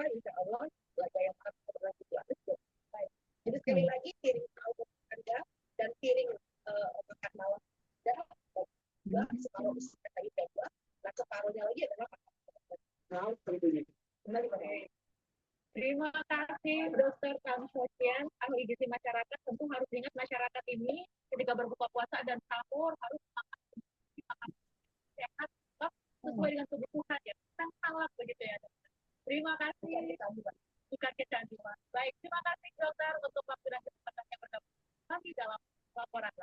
Insya Allah belajar yang itu ada juga baik. Jadi sekali lagi piring tahu Anda dan piring makan malam Anda juga separuh tadi dua, nah separuhnya lagi adalah makan malam tentunya. Terima kasih Dokter Kang Sosian, ahli gizi masyarakat. Tentu harus ingat masyarakat ini ketika berbuka puasa dan sahur harus makan sehat sesuai dengan kebutuhan ya. Kita salah begitu ya. Terima kasih. Bukan kecanduan. Baik, terima kasih dokter untuk waktu dan kesempatannya bergabung kami dalam laporan.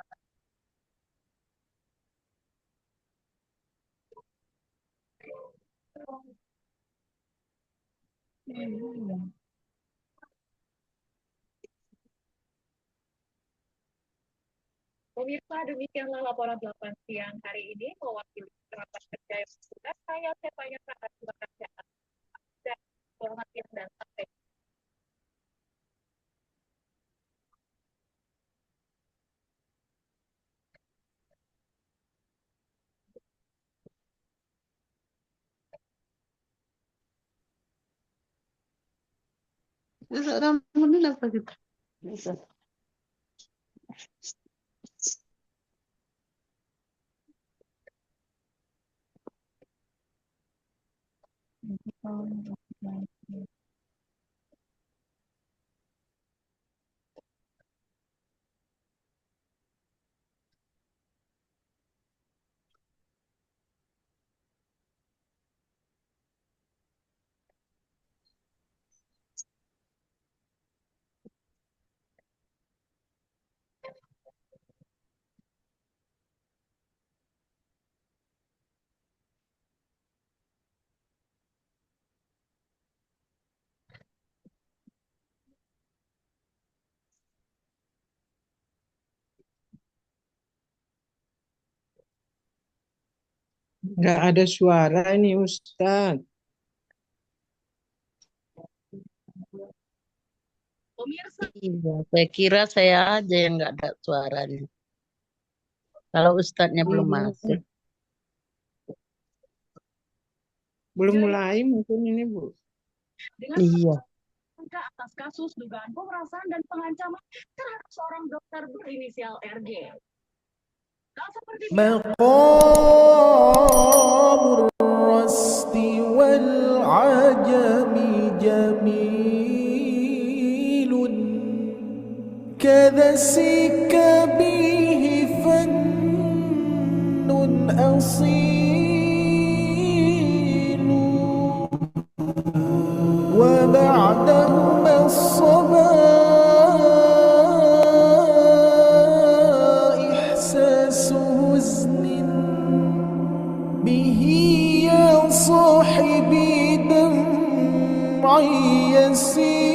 Pemirsa, demikianlah laporan 8 siang hari ini mewakili rapat kerja yang sudah saya banyak sangat terima kasih dan hormati dan sampai. Ramadan apa gitu? Bisa. Nggak ada suara nih Ustadz. Pemirsa, Iya, saya kira saya aja yang nggak ada suaranya. Kalau ustadznya belum masuk. Belum mulai mungkin ini Bu. dengan Iya. atas kasus dugaan pemerasan dan pengancaman terhadap seorang dokter berinisial RG. مقام الرست والعجم جميل كذا السكبيه فن أصيل وبعدهما الصبا إحساس حزن به يا صاحبي دمعي يسيل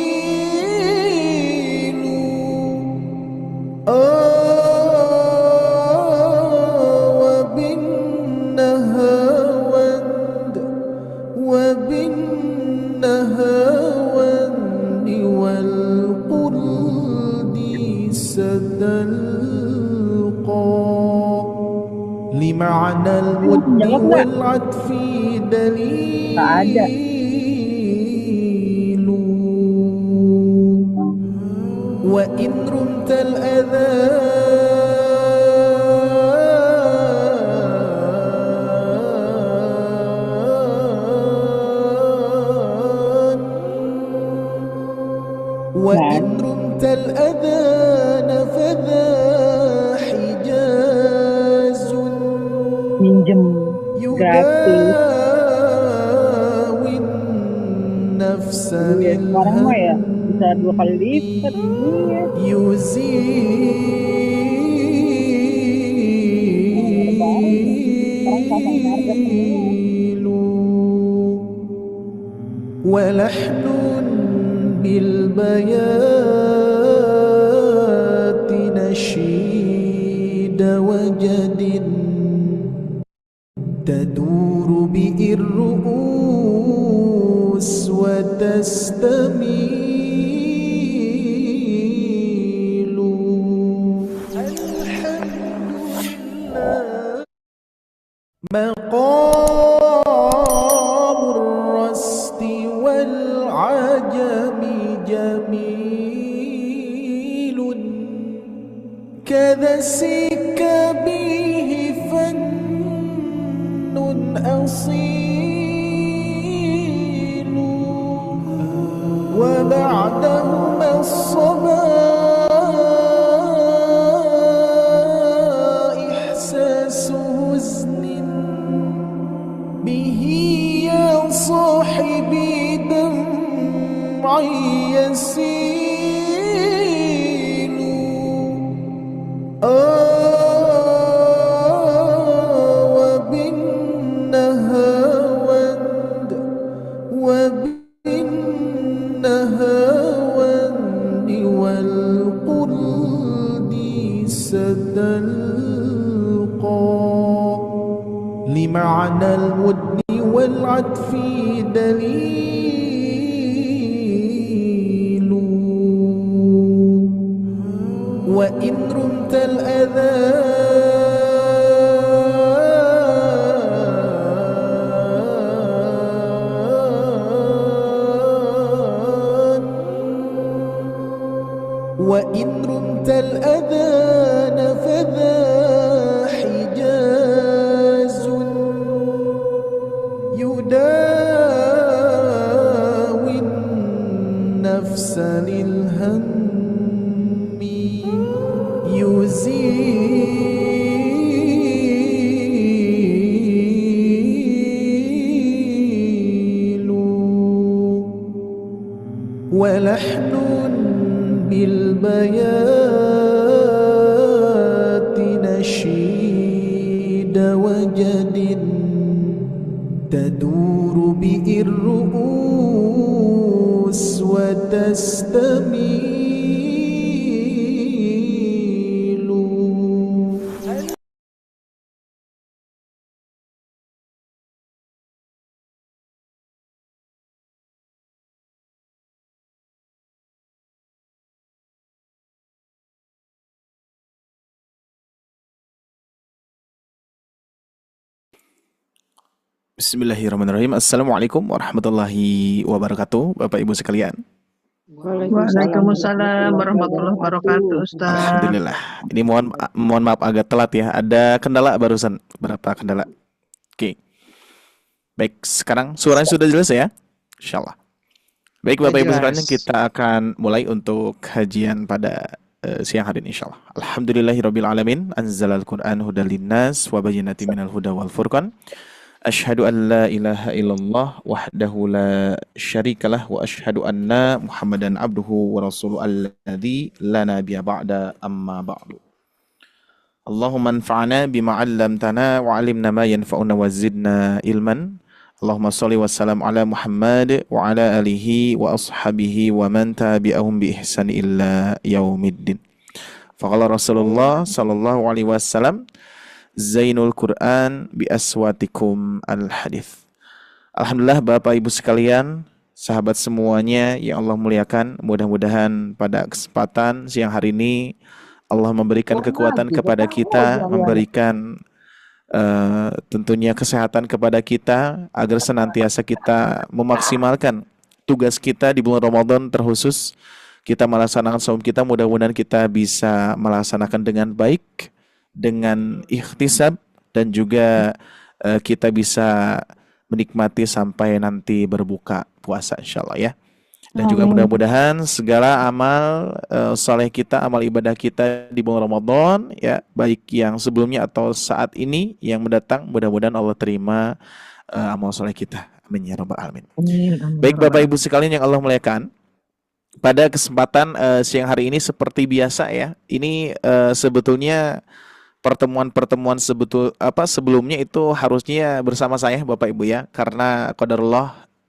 وبالنهاوند والقلد ستلقى لمعنى الود والعطف دليل وإن رمت الأذان وإن رمت الأذان فذا حجاز يداوي النفس للهم يزيل ولحن بالبيات نشيد وجد تدور به الرؤوس وتستميل. الحمد لله مقام الرست والعجم جميل كذا سك به فن أصيل وبعدهما الصبا إحساس حزن به يا صاحبي دمعي يسيل. وبالنهاوند والقلد ستلقى لمعنى الود والعطف دليل. وإن رمت الأذى وإن رمت الأذان فذا حجاز يداوي النفس للهم يزيل. ولحن بالبيات نشيد وجد تدور به الرؤوس وتستميل. Bismillahirrahmanirrahim. Assalamualaikum warahmatullahi wabarakatuh, Bapak Ibu sekalian. Waalaikumsalam warahmatullahi wabarakatuh, Ustaz. Alhamdulillah. Ini mohon maaf agak telat ya. Ada kendala barusan, berapa kendala. Oke. Baik, sekarang suaranya sudah jelas ya? Insyaallah. Baik Bapak Ibu sekalian, kita akan mulai untuk kajian pada siang hari ini insyaallah. Alhamdulillahirabbil alamin, anzalal Qur'an hudal linnas wa bayyinatin minal huda wal furqan. Asyhadu an la ilaha illallah wahdahu la syarikalah wa asyhadu anna Muhammadan abduhu wa rasuluhu alladzi la nabiyya ba'da amma ba'du. Allahumma anfa'na bima 'allamtana wa 'allimna ma yanfa'una wa zidna ilman. Allahumma shalli wa sallam ala Muhammad wa ala alihi wa ashabihi wa man tabi'ahum bi ihsan illa yaumiddin. Faqala Rasulullah sallallahu alaihi wasallam, Zainul Quran bi aswatikum al-hadith. Alhamdulillah Bapak Ibu sekalian, sahabat semuanya yang Allah muliakan, mudah-mudahan pada kesempatan siang hari ini Allah memberikan kekuatan kepada kita, memberikan tentunya kesehatan kepada kita agar senantiasa kita memaksimalkan tugas kita di bulan Ramadan, terkhusus kita melaksanakan saum kita, mudah-mudahan kita bisa melaksanakan dengan baik, dengan ikhtisab, dan juga kita bisa menikmati sampai nanti berbuka puasa insyaallah ya. Dan juga mudah-mudahan segala amal saleh kita, amal ibadah kita di bulan Ramadan ya, baik yang sebelumnya atau saat ini yang mendatang, mudah-mudahan Allah terima amal saleh kita. Amin ya rabbal alamin. Baik Bapak Ibu sekalian yang Allah muliakan, pada kesempatan siang hari ini seperti biasa ya, ini sebetulnya pertemuan-pertemuan sebelumnya itu harusnya bersama saya Bapak Ibu ya, karena qadarullah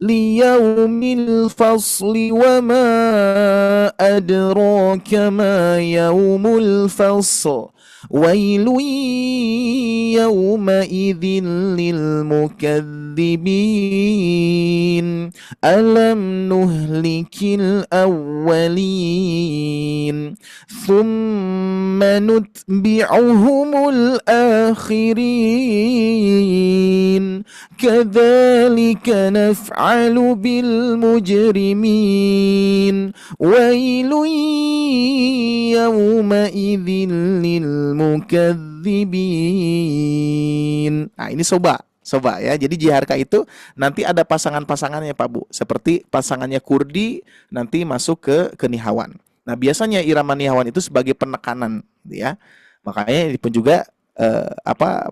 ليوم الفصل وما أدراك ما يوم الفصل ويل يومئذ للمكذبين ألم نهلك الأولين ثم نتبعهم الآخرين كذلك نفعل بالمجرمين ويل يومئذ للمكذبين. Nah, ini soba ya. Jadi jiharka itu nanti ada pasangan-pasangannya Pak Bu. Seperti pasangannya kurdi nanti masuk ke nihawan. Nah, biasanya irama nihawan itu sebagai penekanan ya. Makanya ini pun juga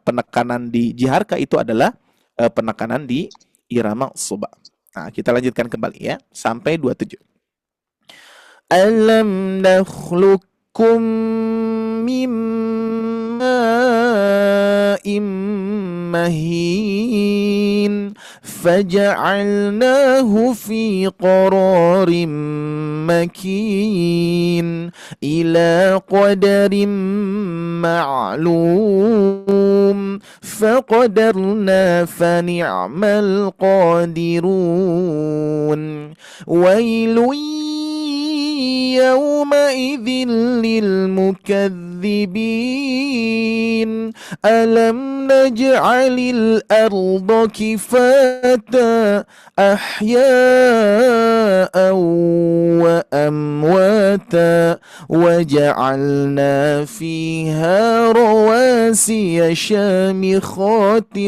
penekanan di jiharka itu adalah penekanan di irama soba. Nah, kita lanjutkan kembali ya sampai 27. Alam nakhluqukum min ma'in mahin faja'alnahu fi qararin makin ila qadarin ma'lum faqadarna fani'mal qadirun wailun يومئذ للمكذبين ألم نجعل الأرض كفاتا أحياء وأمواتا وجعلنا فيها رواسي شامخات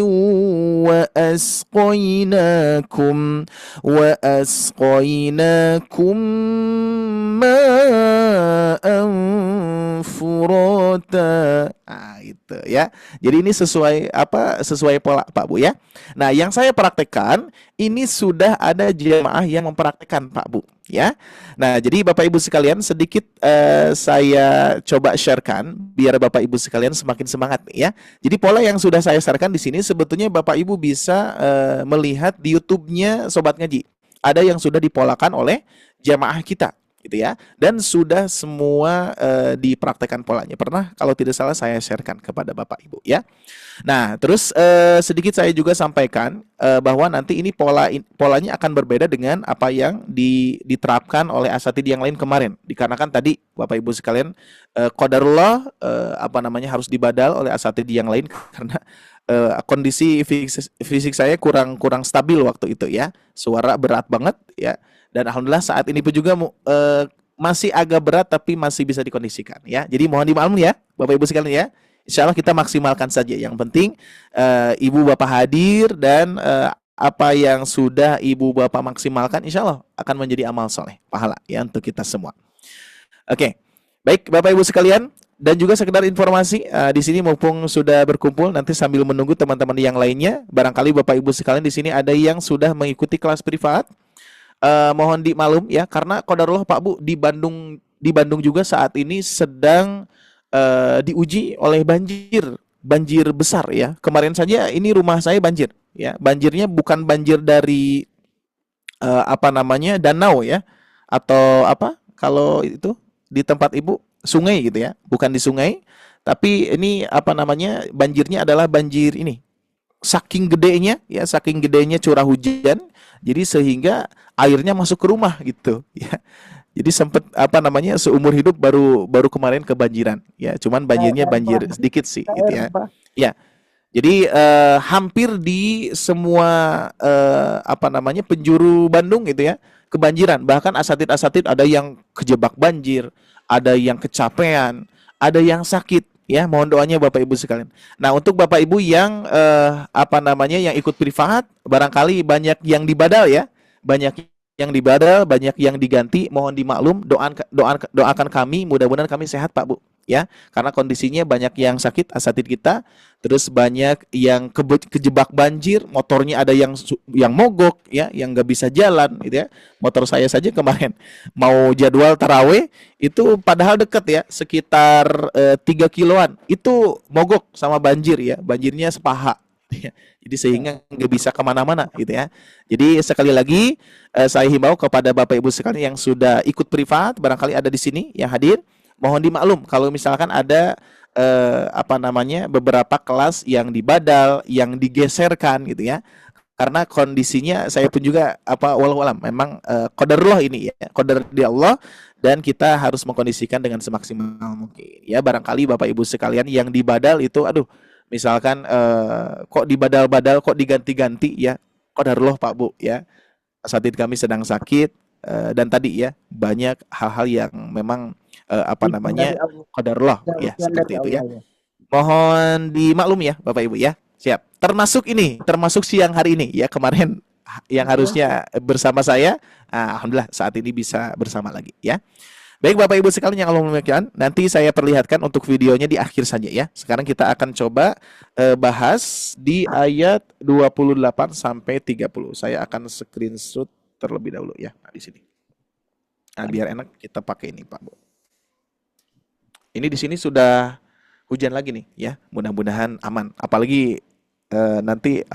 وأسقيناكم ma'an furata. Nah, itu ya. Jadi ini sesuai pola Pak Bu ya. Nah, yang saya praktekkan ini sudah ada jemaah yang mempraktekkan Pak Bu ya. Nah, jadi Bapak Ibu sekalian sedikit saya coba sharekan biar Bapak Ibu sekalian semakin semangat nih ya. Jadi pola yang sudah saya sharekan di sini sebetulnya Bapak Ibu bisa melihat di YouTube-nya Sobat Ngaji. Ada yang sudah dipolakan oleh jemaah kita gitu ya, dan sudah semua dipraktekkan polanya. Pernah kalau tidak salah saya sharekan kepada Bapak Ibu ya. Nah, terus sedikit saya juga sampaikan bahwa nanti ini polanya akan berbeda dengan apa yang diterapkan oleh asatidz yang lain kemarin. Dikarenakan tadi Bapak Ibu sekalian qadarullah harus dibadal oleh asatidz yang lain karena kondisi fisik saya kurang stabil waktu itu ya. Suara berat banget ya. Dan alhamdulillah saat ini pun juga masih agak berat tapi masih bisa dikondisikan ya. Jadi mohon dimaklumi ya Bapak Ibu sekalian ya. Insya Allah kita maksimalkan saja. Yang penting Ibu Bapak hadir dan apa yang sudah Ibu Bapak maksimalkan insya Allah akan menjadi amal soleh, pahala ya untuk kita semua. Oke, baik Bapak Ibu sekalian. Dan juga sekedar informasi di sini mumpung sudah berkumpul nanti sambil menunggu teman-teman yang lainnya, barangkali Bapak Ibu sekalian di sini ada yang sudah mengikuti kelas privat. Mohon dimaklum ya karena qadarullah Pak Bu di Bandung juga saat ini sedang diuji oleh banjir besar ya. Kemarin saja ini rumah saya banjir ya. Banjirnya bukan banjir dari danau ya atau kalau itu di tempat Ibu sungai gitu ya. Bukan di sungai tapi ini banjirnya adalah banjir ini. Saking gedenya curah hujan jadi sehingga airnya masuk ke rumah gitu ya. Jadi sempat seumur hidup baru kemarin kebanjiran ya. Cuman banjirnya banjir sedikit sih gitu ya. Ya. Jadi hampir di semua penjuru Bandung gitu ya kebanjiran. Bahkan asatidz ada yang kejebak banjir, ada yang kecapean, ada yang sakit. Ya, mohon doanya Bapak Ibu sekalian. Nah, untuk Bapak Ibu yang yang ikut privat, barangkali banyak yang dibadal ya. Banyak yang dibadal, banyak yang diganti. Mohon dimaklum, doakan kami, mudah-mudahan kami sehat Pak Bu ya. Karena kondisinya banyak yang sakit asatidz kita, terus banyak yang kejebak banjir, motornya ada yang mogok ya, yang nggak bisa jalan gitu ya. Motor saya saja kemarin mau jadwal taraweh itu padahal dekat ya, sekitar 3 kiloan itu mogok sama banjir ya, banjirnya sepaha Ya. Jadi sehingga nggak bisa kemana-mana gitu ya. Jadi sekali lagi saya himbau kepada Bapak Ibu sekalian yang sudah ikut privat, barangkali ada di sini yang hadir, mohon dimaklum kalau misalkan ada beberapa kelas yang dibadal, yang digeserkan gitu ya. Karena kondisinya saya pun juga walau alam memang qadarullah ini ya, qadar di Allah, dan kita harus mengkondisikan dengan semaksimal mungkin. Ya barangkali Bapak Ibu sekalian yang dibadal itu misalkan kok dibadal-badal, kok diganti-ganti ya, qadarullah Pak Bu ya. Asatidz kami sedang sakit dan tadi ya banyak hal-hal yang memang qadarullah ya, seperti itu ya. Mohon dimaklum ya Bapak Ibu ya. Siap. Termasuk siang hari ini ya, kemarin yang harusnya bersama saya, alhamdulillah saat ini bisa bersama lagi ya. Baik Bapak Ibu sekalian yang Allah muliakan, nanti saya perlihatkan untuk videonya di akhir saja ya. Sekarang kita akan coba bahas di ayat 28 sampai 30. Saya akan screenshot terlebih dahulu ya, di sini. Nah, biar enak kita pakai ini Pak Bu. Ini di sini sudah hujan lagi nih ya. Mudah-mudahan aman. Apalagi nanti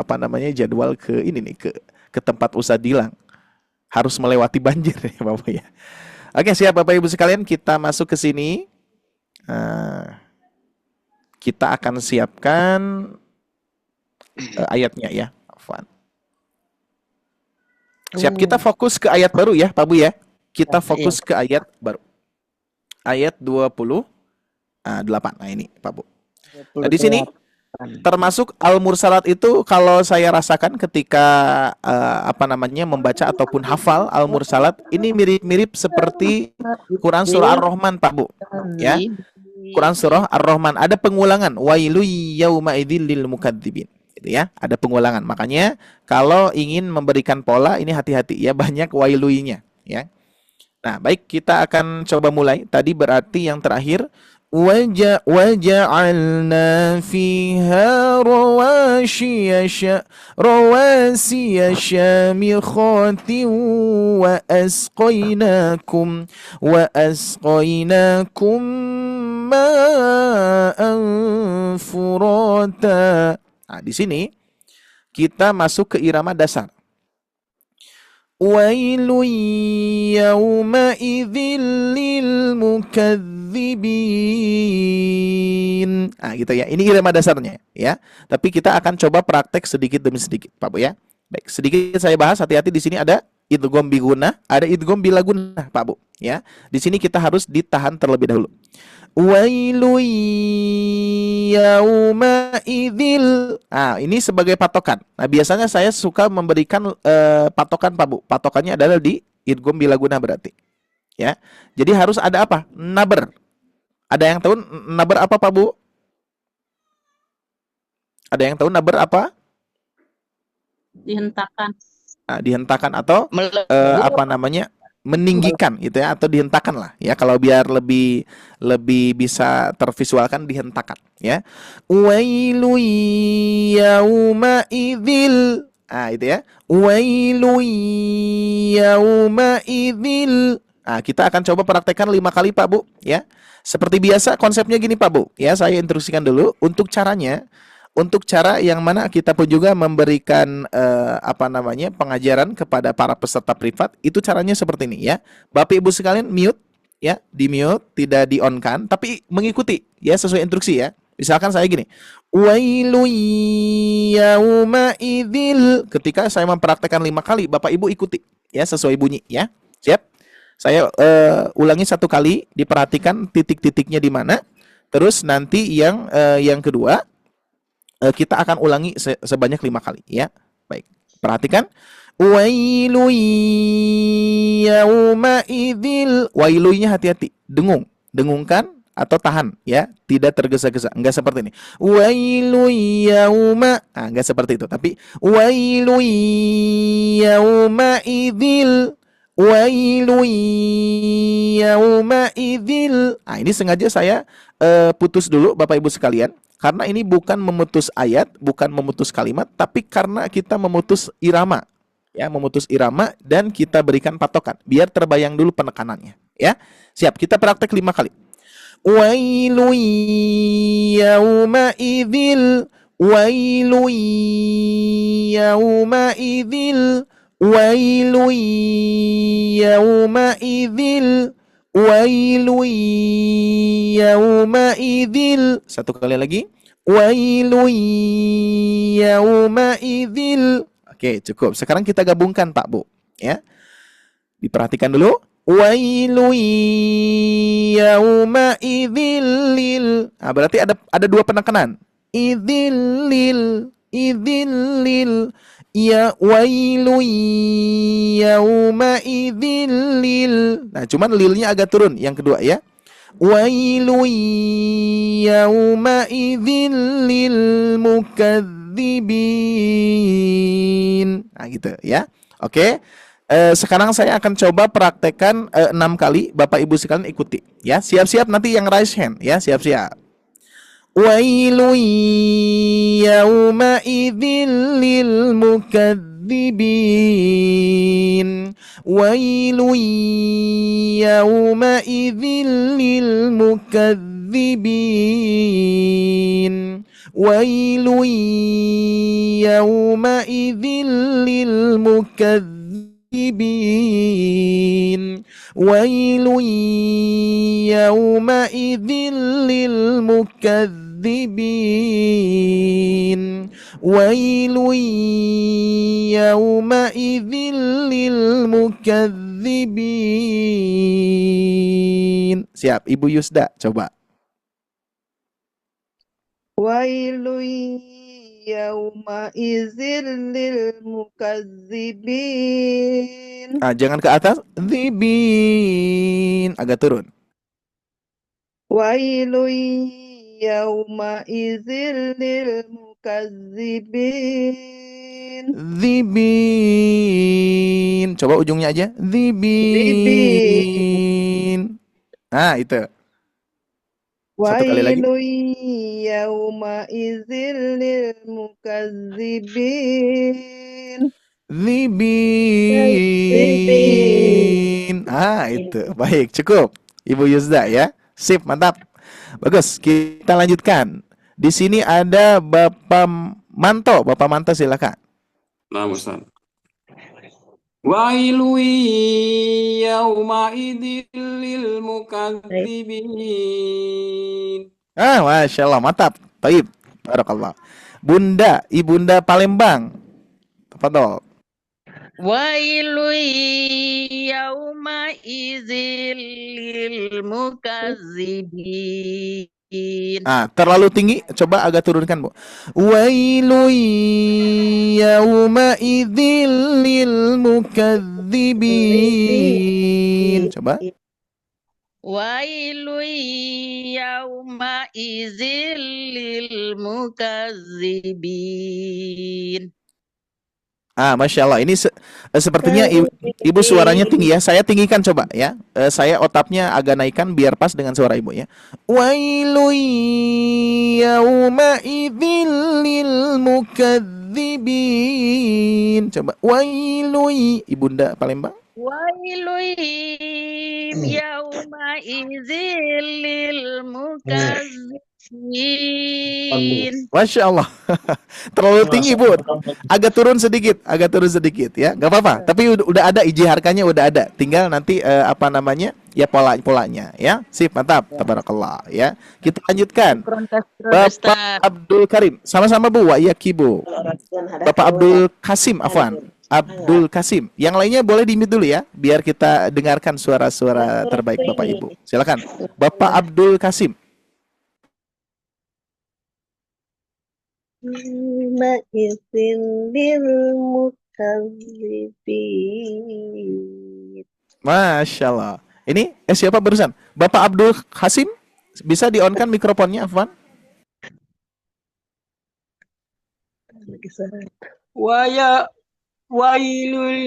jadwal ke ini nih ke tempat Ustadz Dilang harus melewati banjir ya Bapak ya. Oke, siap Bapak Ibu sekalian, kita masuk ke sini. Kita akan siapkan ayatnya ya. Afwan. Siap, kita fokus ke ayat baru ya Pak Bu ya. Kita fokus ke ayat baru. Ayat 28. Nah ini Pak Bu. Nah, di sini termasuk Al-Mursalat itu kalau saya rasakan ketika membaca ataupun hafal Al-Mursalat ini mirip-mirip seperti Quran surah Ar-Rahman Pak Bu ya. Quran surah Ar-Rahman ada pengulangan, wailu yauma idzil lil mukadzibin gitu ya, ada pengulangan. Makanya kalau ingin memberikan pola ini hati-hati ya, banyak wailuinya ya. Nah, baik, kita akan coba mulai. Tadi berarti yang terakhir وجعلنا فيها رواسي شامخات وأسقيناكم ماء فراتا. Nah, di sini kita masuk ke irama dasar. Wailu yawmaidzil lil mukadzibin. Nah, gitu ya. Ini irama dasarnya ya. Tapi kita akan coba praktek sedikit demi sedikit, Pak Bu ya. Baik, sedikit saya bahas, hati-hati di sini ada idgham bi gunnah, ada idgham bila gunnah, Pak Bu ya. Di sini kita harus ditahan terlebih dahulu. Wailu yauma'idzil. Nah, ini sebagai patokan. Nah, biasanya saya suka memberikan patokan Pak Bu. Patokannya adalah di idgham bila gunnah berarti. Ya. Jadi harus ada apa? Naber. Ada yang tahu naber apa Pak Bu? Ada yang tahu naber apa? Dihentakan. Nah, dihentakan atau meninggikan gitu ya, atau dihentakkan lah ya, kalau biar lebih bisa tervisualkan, dihentakkan ya. Wailu yauma idzil. Ah, itu ya. Wailu yauma idzil. Nah, kita akan coba praktekkan 5 kali Pak Bu ya. Seperti biasa konsepnya gini Pak Bu ya, saya instruksikan dulu untuk caranya. Untuk cara yang mana kita pun juga memberikan pengajaran kepada para peserta privat, itu caranya seperti ini ya. Bapak Ibu sekalian mute ya, di mute, tidak di on kan, tapi mengikuti ya sesuai instruksi ya. Misalkan saya gini, wailu yauma idzil. Ketika saya mempraktekkan 5 kali, Bapak Ibu ikuti ya sesuai bunyi ya. Siap? Saya ulangi 1 kali, diperhatikan titik-titiknya di mana. Terus nanti yang kedua kita akan ulangi sebanyak 5 kali ya. Baik, perhatikan. Wailu yauma idzil. Wailunya hati-hati, dengungkan atau tahan ya, tidak tergesa-gesa, enggak seperti ini. Wailu yauma, enggak seperti itu, tapi wailu yauma idzil. Wailu yauma idzil. Nah, ini sengaja saya putus dulu Bapak Ibu sekalian. Karena ini bukan memutus ayat, bukan memutus kalimat, tapi karena kita memutus irama. Ya, memutus irama dan kita berikan patokan biar terbayang dulu penekanannya, ya. Siap, kita praktek 5 kali. Wailu yauma idzil, Wailun yauma'idzil. Wailun yauma'idzil. Wailun yauma'idzil. Satu kali lagi. Wailun yauma'idzil. Oke, cukup. Sekarang kita gabungkan Pak Bu, ya. Diperhatikan dulu. Wailun yauma'idzil lil. Nah, berarti ada dua penekanan. Idzil lil, idzil lil. Ya wailun yauma'idzil lil. Nah, cuman lilnya agak turun yang kedua ya. Wailun yauma'idzil lil mukadzibin. Nah, gitu ya. Oke. Sekarang saya akan coba praktekkan 6 kali. Bapak Ibu sekalian ikuti ya. Siap-siap nanti yang raise hand ya, siap-siap. Wailun yauma'idzil lil mukadzibin. Wailun yauma'idzil lil mukadzibin. Wailun yauma'idzil lil mukadzibin. Wailun yauma'idzil lil mukadzibin. Wailun yauma'idzil lil mukadzibin. Siap, Ibu Yusda, coba. Wailun yauma'idzil lil mukadzibin. Jangan ke atas. Dzibin. Agak turun. Wailun yauma'idzil lil mukadzibin. Dzibin. Coba ujungnya aja. Dzibin. Nah, itu. Satu kali lagi. Wailun yauma'idzil lil mukadzibin. Dzibin. Itu. Baik, cukup. Ibu Yusda ya. Sip, mantap. Bagus, kita lanjutkan. Di sini ada Bapak Manto. Bapak Manto silakan. Nah, Ustaz. Wailun yauma'idzil lil mukadzibin. Masya Allah, mantap. Taib. Barakallah. Bunda, Ibunda Palembang. Tafadhol. Wailun yauma'idzil lil mukadzibin. Terlalu tinggi, coba agak turunkan, Bu. Wailun yauma'idzil lil mukadzibin. Coba. Wailun yauma'idzil lil mukadzibin. Masya Allah, ini sepertinya ibu suaranya tinggi ya. Saya tinggikan coba ya. Saya otapnya agak naikkan biar pas dengan suara ibu ya. Wailun yauma'idzil lil mukadzibin. Coba. Wailun, Ibunda Palembang. Wailun yauma'idzil lil mukadzibin. Masya Allah. Terlalu tinggi, Bu. Agak turun sedikit ya. Gak apa-apa. Tapi udah ada harkanya udah ada. Tinggal nanti ya polanya ya. Sip, mantap. Tabarakallah ya. Kita lanjutkan. Bapak Abdul Karim. Sama-sama, Bu. Wa iyaki, Bu. Bapak Abdul Kasim, afwan. Abdul Kasim. Yang lainnya boleh di-mute dulu ya, biar kita dengarkan suara-suara terbaik Bapak Ibu. Silakan. Bapak Abdul Kasim. Masya Allah. Ini siapa barusan? Bapak Abdul Kasim. Bisa di-on-kan mikrofonnya, afwan? Wailul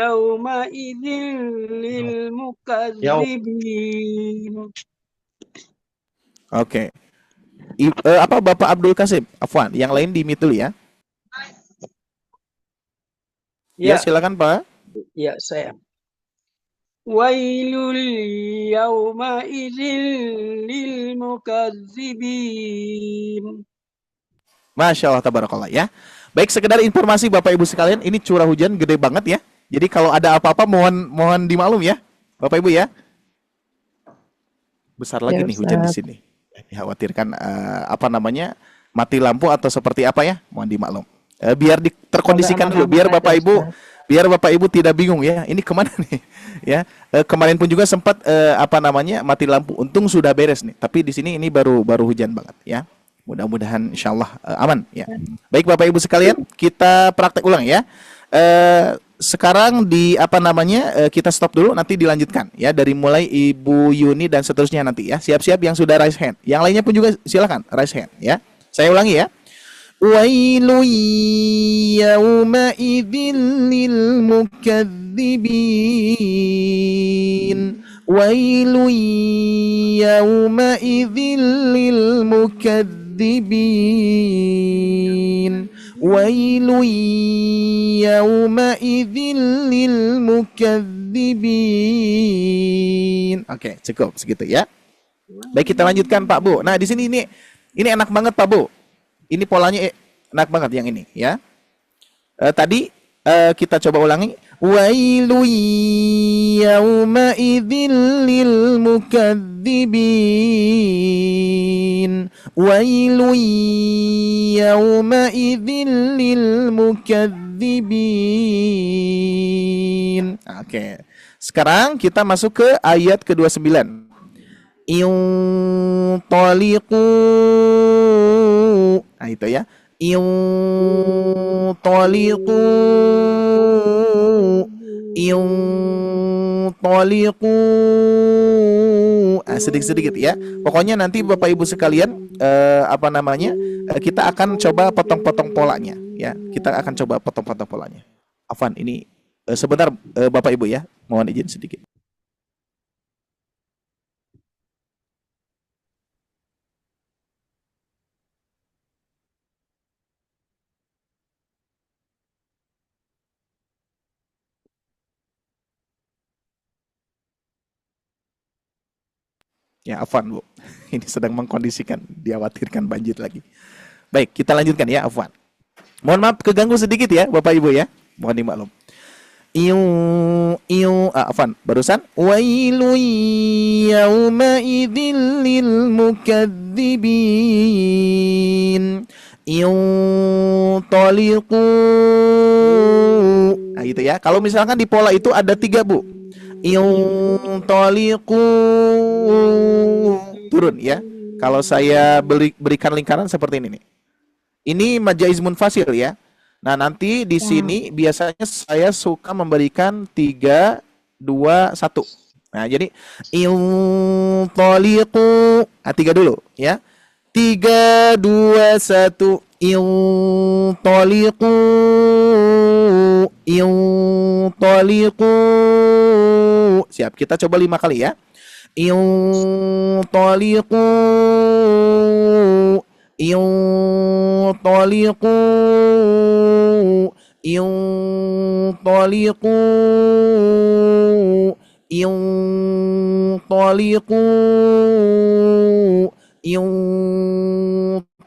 yauma'idzil lil mukadzibin. Oke. Bapak Abdul Kasim? Afwan, yang lain di-mute dulu ya. Ya, silakan Pak. Ya, saya. Wailul yauma'idzil lil mukadzibin. Masya Allah, tabarakallah ya. Baik, sekedar informasi Bapak Ibu sekalian, ini curah hujan gede banget ya. Jadi kalau ada apa-apa mohon dimaklum ya, Bapak Ibu ya. Besar lagi Ya, nih hujan di Ustaz. sini. Dikhawatirkan apa namanya mati lampu atau seperti apa ya, mohon dimaklum. Biar terkondisikan dulu, biar aman-aman Bapak aja, Ibu, Ustaz. biar Bapak Ibu tidak bingung ya. Ini kemana nih? Ya, kemarin pun juga sempat apa namanya mati lampu. Untung sudah beres nih. Tapi di sini ini baru hujan banget ya. Mudah-mudahan insyaallah aman ya. Baik Bapak Ibu sekalian, kita praktek ulang ya. Sekarang di apa namanya kita stop dulu, nanti dilanjutkan ya dari mulai Ibu Yuni dan seterusnya nanti ya. Siap-siap yang sudah raise hand. Yang lainnya pun juga silakan raise hand ya. Saya ulangi ya. Wailu yauma'idzil lil mukazzibin. Wailu yauma'idzil lil mukazzibin. Wailu yauma'idzil lil mukazzibin. Oke, cukup segitu ya. Baik, kita lanjutkan Pak Bu. Nah, di sini ini enak banget Pak Bu. Ini polanya enak banget yang ini ya. Tadi kita coba ulangi. Wailu yauma'idzil lil mukazzibin. Wailu yauma'idzil lil mukazzibin. Oke. Sekarang kita masuk ke ayat ke-29. Intaliqu. Nah, itu ya. Intaliqu. Intaliqu. Sedikit-sedikit ya. Pokoknya nanti Bapak Ibu sekalian apa namanya? Kita akan coba potong-potong polanya ya. Kita akan coba potong-potong polanya. Afwan, ini sebentar Bapak Ibu ya. Mohon izin sedikit. Ya, afwan Bu. Ini sedang mengkondisikan, dikhawatirkan banjir lagi. Baik, kita lanjutkan ya, afwan. Mohon maaf keganggu sedikit ya, Bapak Ibu ya. Mohon dimaklum. Afwan, barusan wailu yauma'idzil lil mukadzibin. Intaliqu. Nah, gitu ya. Kalau misalkan di pola itu ada 3, Bu. Intaliqu. Turun ya. Kalau saya berikan lingkaran seperti ini nih. Ini majaiz munfasil ya. Nah, nanti di sini biasanya saya suka memberikan 3, 2, 1. Nah, jadi intaliqu. Nah, 3 dulu ya. 3, 2, 1. Intaliqu. Intaliqu. Siap, kita coba 5 kali ya. Intaliqu. Intaliqu. Intaliqu. Intaliqu.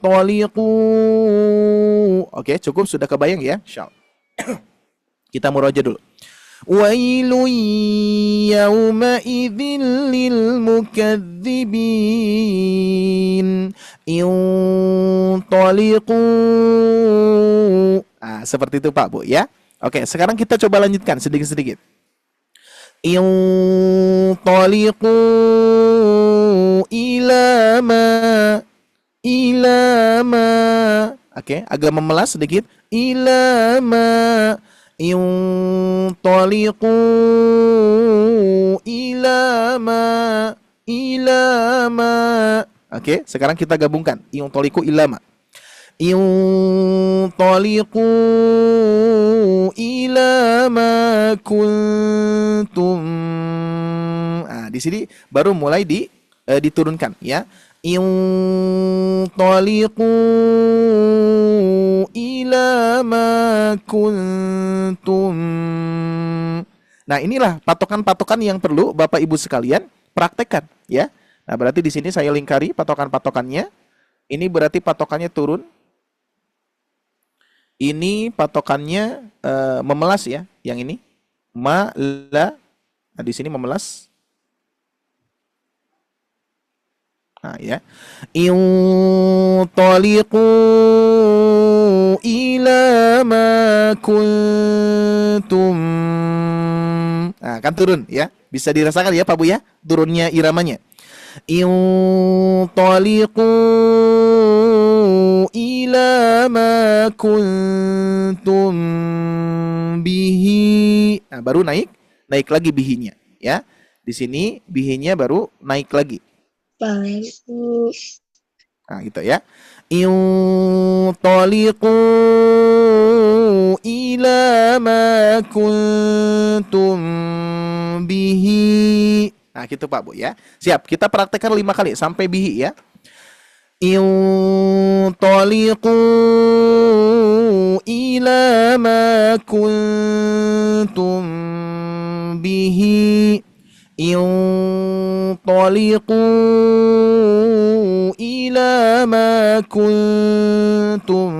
Intaliqu. Oke, cukup, sudah kebayang ya? Insyaallah. Kita murojaah dulu. Wailu yauma'idzil lil mukazzibin. Intaliqu. Seperti itu Pak Bu ya. Oke, sekarang kita coba lanjutkan sedikit-sedikit. Intaliqu ilama. Oke, agak memelas sedikit. Ilama. Intaliqu ilama. Oke, sekarang kita gabungkan. Intaliqu ilama. Intaliqu ilama kuntum. Di sini baru mulai diturunkan ya. Intaliqu ila ma kuntum. Nah, inilah patokan-patokan yang perlu Bapak Ibu sekalian praktekkan ya. Nah, berarti di sini saya lingkari patokan-patokannya. Ini berarti patokannya turun Ini patokannya memelas ya, yang ini. Ma, la. Nah, di sini memelas. Nah, ya. Intaliqu ila ma kuntum. Nah, kan turun ya. Bisa dirasakan ya Pak Bu ya, turunnya iramanya. Intaliqu ila ma kuntum bihi. Nah, baru naik lagi bihinya ya. Di sini bihinya baru naik lagi. Nah, gitu ya. Intaliqu ila ma kuntum bihi. Nah, gitu Pak Bu ya. Siap, kita praktekkan 5 kali sampai bihi ya. Intaliqu ila ma kuntum bihi. Intaliqu ila ma kuntum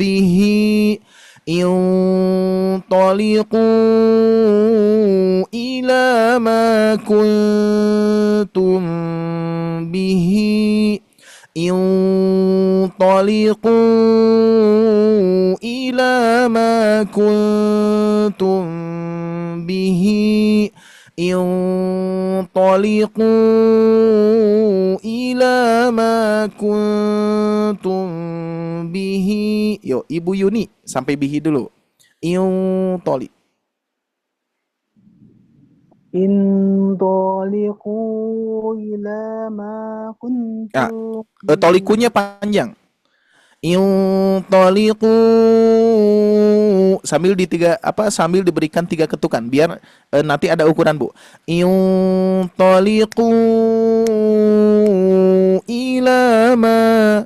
bihi. Intaliqu ila ma kuntum bihi. Intaliqu ila ma kuntum bihi. Intaliqu ila ma kuntum bihi. Yuk, Ibu Yuni sampai bihi dulu. Intali. Intaliqu ila ma Nah, kuntum tolikunya panjang. Intaliqu sambil diberikan 3 ketukan biar nanti ada ukuran Bu. Intaliqu ila ma.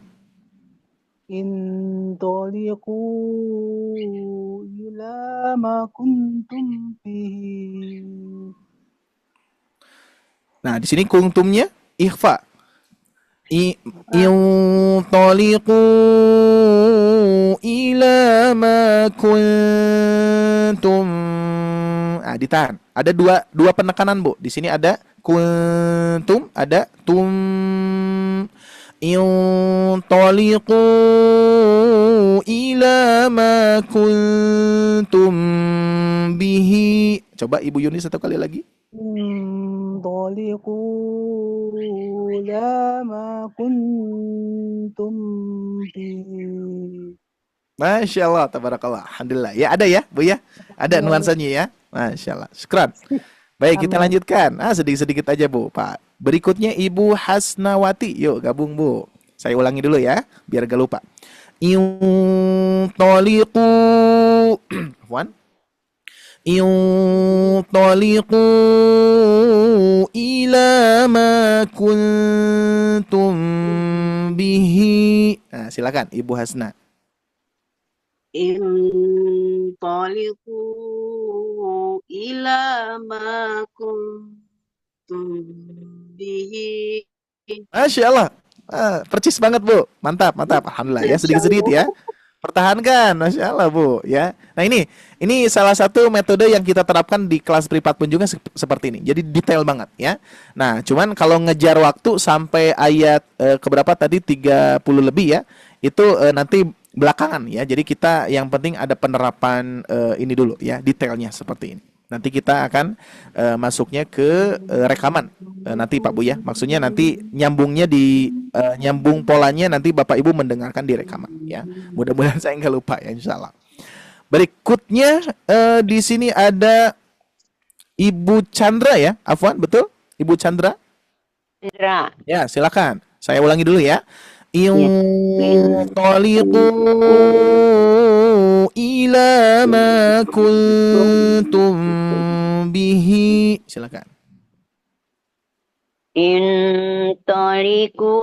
Intaliqu ila ma kuntum bihi. Nah, di sini kuntumnya ikhfa. Intaliqu ila ma kuntum. Nah, ditahan. Ada dua penekanan Bu. Di sini ada kuntum, ada tum. Intaliqu ila ma kuntum bihi. Coba Ibu Yuni 1 kali lagi. Intaliqu ila ma kuntum bihi. Masya Allah, tabarakallah, alhamdulillah. Ya ada ya, Bu ya, ada nuansanya ya. Masya Allah, syukran. Baik, kita lanjutkan. Sedikit-sedikit aja Bu, Pak. Berikutnya Ibu Hasnawati. Yuk gabung Bu. Saya ulangi dulu ya, biar gak lupa. Intaliqu. Afwan. Intaliqu ila ma kuntum bihi. Nah, silakan Ibu Hasna. Intaliqu ila ma kuntum bihi. Masya Allah. Percis banget Bu. Mantap, mantap. Alhamdulillah ya, sedikit-sedikit ya. Pertahankan, Masya Allah Bu ya. Nah, ini salah satu metode yang kita terapkan di kelas privat pun juga seperti ini. Jadi detail banget ya. Nah, cuman kalau ngejar waktu sampai ayat keberapa tadi 30 lebih ya, itu nanti belakangan ya. Jadi kita yang penting ada penerapan ini dulu ya, detailnya seperti ini. Nanti kita akan masuknya ke rekaman nanti Pak Bu ya. Maksudnya nanti nyambungnya nyambung polanya nanti Bapak Ibu mendengarkan di rekaman ya. Mudah-mudahan saya nggak lupa ya, insya Allah. Berikutnya di sini ada Ibu Chandra ya, Afwan, betul? Ibu Chandra? Chandra. Ya, silakan. Saya ulangi dulu ya. Intaliqu ila ma kuntum bihi. Silakan. Intaliqu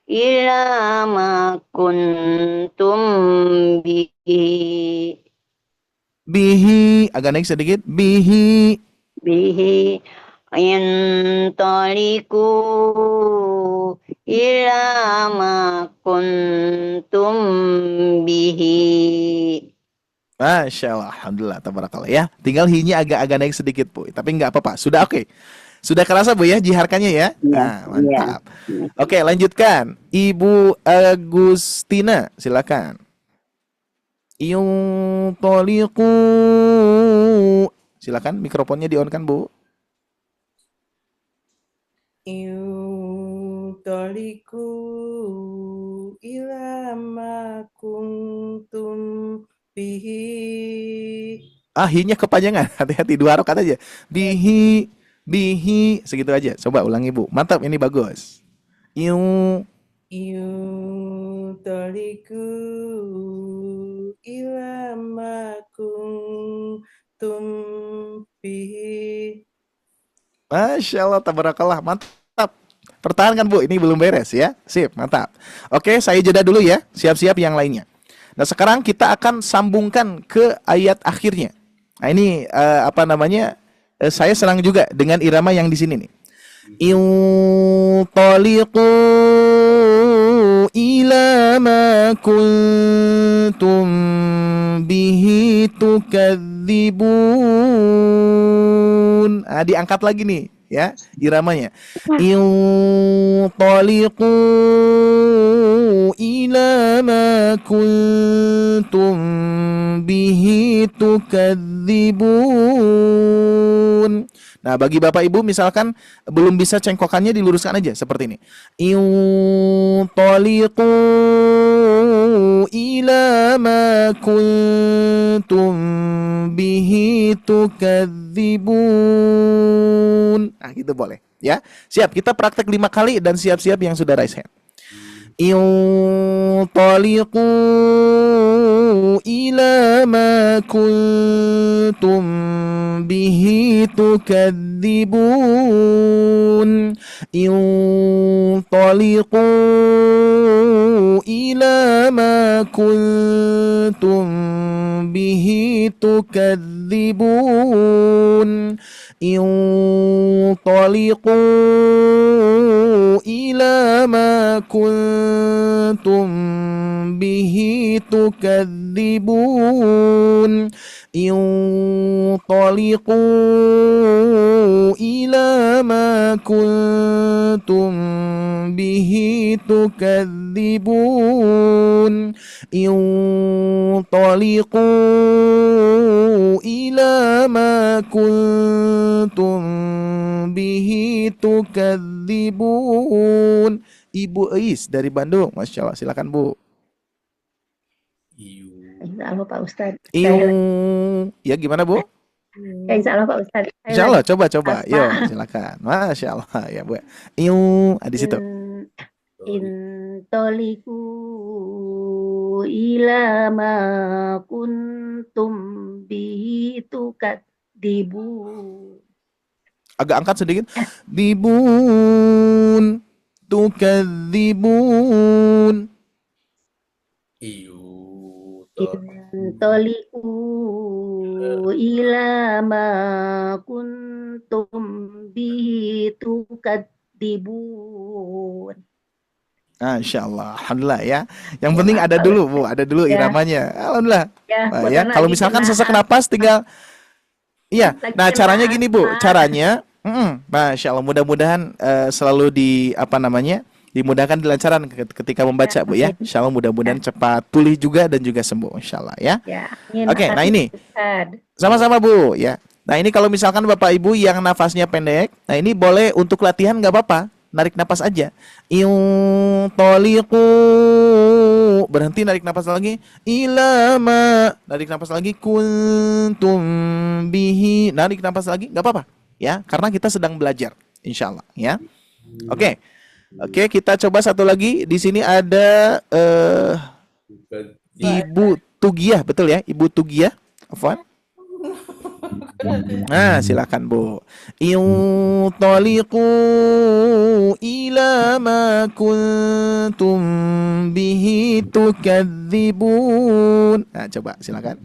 ila ma kuntum bihi. Bihi, agak naik sedikit. Bihi. Bihi. Intaliqu ila ma kuntum Masya Allah, alhamdulillah, tabarakallah ya. Tinggal hi-nya agak naik sedikit Bu, tapi nggak apa-apa. Sudah oke. Sudah kerasa Bu ya jiharkannya ya? Iya, Nah, iya. mantap. Oke, lanjutkan. Ibu Agustina, silakan. Yuntoliqu. Silakan mikrofonnya di-on-kan Bu. Yuntoliqu ila ma kuntum bihi. Hi-nya kepanjangan. Hati-hati, 2 harokat aja. Bihi, segitu aja. Coba ulangi Bu. Mantap, ini bagus. Yuntoliqu ila ma kuntum bihi. Masya Allah, tabarakallah, mantap. Pertahankan Bu, ini belum beres ya. Sip, mantap. Oke, saya jeda dulu ya. Siap-siap yang lainnya. Nah, sekarang kita akan sambungkan ke ayat akhirnya. Nah, ini saya senang juga dengan irama yang di sini nih. Intaliqu ila ma kuntum bihi tukadzibun. Diangkat lagi nih ya iramanya. Intaliqu ila ma kuntum bihi tukadzibun. Nah, bagi Bapak Ibu misalkan belum bisa cengkokannya diluruskan aja seperti ini. Intaliqu ila ma kuntum bihi tukadzibun. Nah, gitu boleh ya. Siap, kita praktek 5 kali dan siap-siap yang sudah raise hand. Intaliqu ila ma kuntum bihi tukadzibun. Intaliqu ila ma kuntum bihi tukadzibun. Intaliqu ila ma kuntum bihi tukadzibun. Intaliqu ila ma kuntum bihi tukadzibun. Intaliqu ila ma kuntum bihi tukadzibun. Ibu Ais dari Bandung, Masya Allah, silakan Bu. Insya Allah Pak Ustadz. Ya gimana Bu? Ya, insya Allah Pak Ustadz. Insya Allah, coba. Yuk, silakan. Masya Allah, ya Bu. Di situ. Intoliku ila ma kuntum bihi tukadzibun. Agak angkat sedikit. Dibun, tukadzibun. Intoliku ila ma kuntum bihi tukadzibun. Masya Allah, alhamdulillah ya. Yang penting ada dulu Bu, ada dulu iramanya. Alhamdulillah. Ya, kalau misalkan sesak napas tinggal. Iya. Nah, caranya gini Bu, caranya. Masya Allah, mudah-mudahan selalu dimudahkan dilancaran ketika membaca Bu ya. Insya Allah mudah-mudahan cepat pulih juga dan juga sembuh Insya Allah ya. Oke, nah ini sama-sama Bu ya. Nah ini kalau misalkan Bapak Ibu yang nafasnya pendek, nah ini boleh untuk latihan nggak apa-apa, narik napas aja. Intaliqu, berhenti, narik napas lagi. Ilama, narik napas lagi. Kuntum bihi, narik napas lagi, nggak apa-apa ya, karena kita sedang belajar Insya Allah ya. Oke, kita coba satu lagi. Di sini ada Ibu Tugiah, betul ya, Ibu Tugiah. Afwan. Nah, silakan Bu. Intaliqu ila ma kuntum bihi tukadzibun. Nah, coba silakan.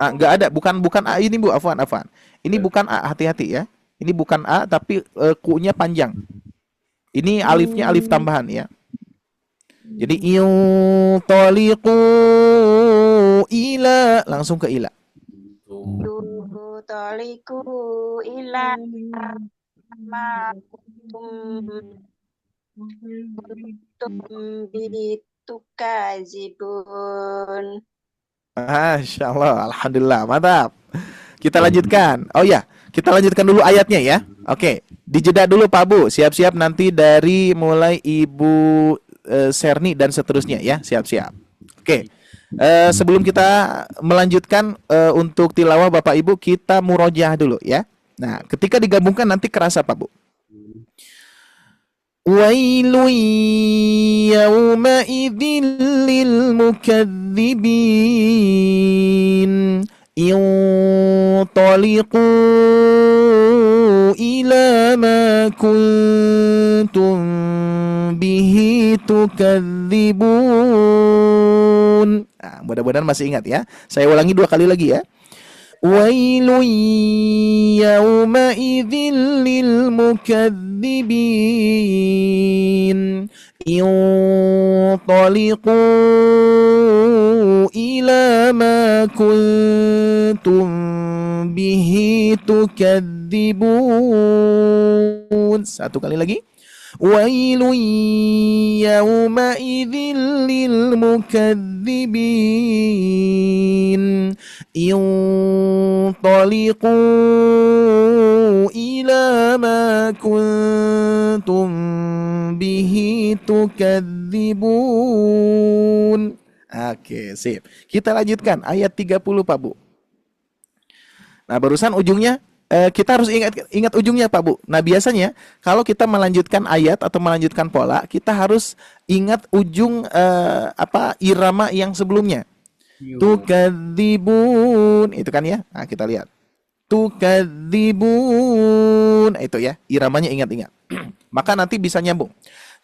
Enggak ada, bukan A ini Bu, afwan. Ini bukan A, hati-hati ya. Ini bukan A tapi ku-nya panjang. Ini alifnya alif tambahan ya. Jadi toliqu ila, langsung ke ila. Toliku ila ma kuntum bihi tukazibun. Masya Allah, alhamdulillah, mantap. Kita lanjutkan. Oh ya, kita lanjutkan dulu ayatnya ya. Oke, dijeda dulu Pak Bu. Siap-siap nanti dari mulai Ibu Serni dan seterusnya ya. Siap-siap. Oke. Sebelum kita melanjutkan untuk tilawah Bapak Ibu, kita murojaah dulu ya. Nah, ketika digabungkan nanti kerasa Pak Bu. Wailu yawma'idhin lil mukadzibin intaliqu ila ma kuntum bihi tukadzibun. Nah, mudah-mudahan masih ingat ya. Saya ulangi 2 kali lagi ya. Wailu yawma'idhin lil mukadzibin intaliqu ila ma kuntum bihi tukadzibun. 1 kali lagi. Wailu yawma'idhin lil mukadzibin intaliqu ila ma kuntum bihi tukadzibun. Oke, sip. Kita lanjutkan ayat 30 Pak Bu. Nah, barusan ujungnya kita harus ingat ujungnya Pak Bu. Nah, biasanya kalau kita melanjutkan ayat atau melanjutkan pola, kita harus ingat ujung irama yang sebelumnya. Tukadzibun, itu kan ya. Nah, kita lihat. Tukadzibun, itu ya. Iramanya ingat-ingat. Maka nanti bisa nyambung.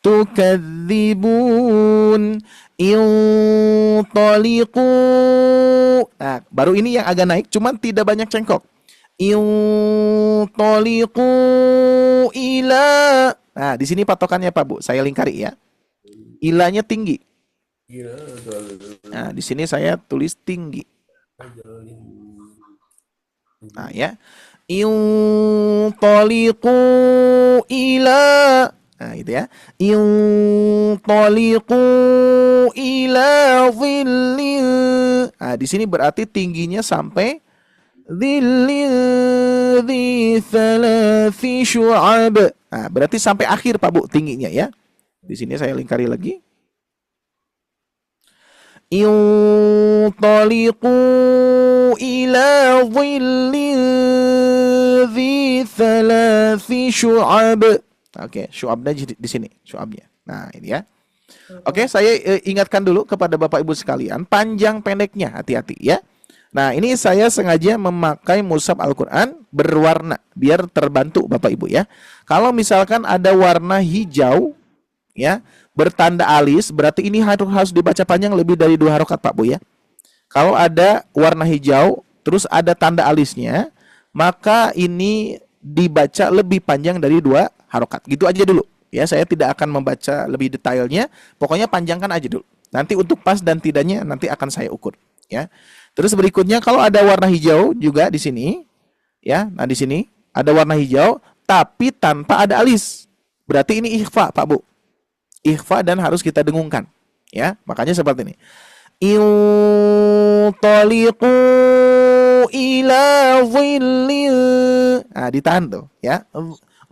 Tukadzibun intaliqu. Nah, baru ini yang agak naik, cuman tidak banyak cengkok. Intaliqu ila. Nah, di sini patokannya Pak Bu, saya lingkari ya. Ilanya tinggi. Nah, di sini saya tulis tinggi. Nah, ya. Intaliqu ila. Nah, itu ya. Intaliqu ila dhillin. Nah, di sini berarti tingginya sampai dhillin dhi thalathi syu'ab. Nah, berarti sampai akhir Pak Bu tingginya ya. Di sini saya lingkari lagi. Intaliqu ila dhillin dhi thalathi syu'ab. Oke, syu'abnya di sini, syu'abnya. Nah, ini ya. Oke, saya ingatkan dulu kepada Bapak Ibu sekalian, panjang pendeknya hati-hati ya. Nah, ini saya sengaja memakai mushaf Al-Quran berwarna biar terbantu Bapak Ibu ya. Kalau misalkan ada warna hijau ya, bertanda alis, berarti ini harus dibaca panjang lebih dari 2 harokat Pak Bu ya. Kalau ada warna hijau terus ada tanda alisnya, maka ini dibaca lebih panjang dari 2 harokat. Gitu aja dulu ya, saya tidak akan membaca lebih detailnya. Pokoknya panjangkan aja dulu. Nanti untuk pas dan tidaknya nanti akan saya ukur ya. Terus berikutnya kalau ada warna hijau juga di sini ya. Nah, di sini ada warna hijau tapi tanpa ada alis. Berarti ini ikhfa Pak Bu. Ikhfa dan harus kita dengungkan ya. Makanya seperti ini. Intaliqu ila dhillin. Nah, ditahan tuh ya.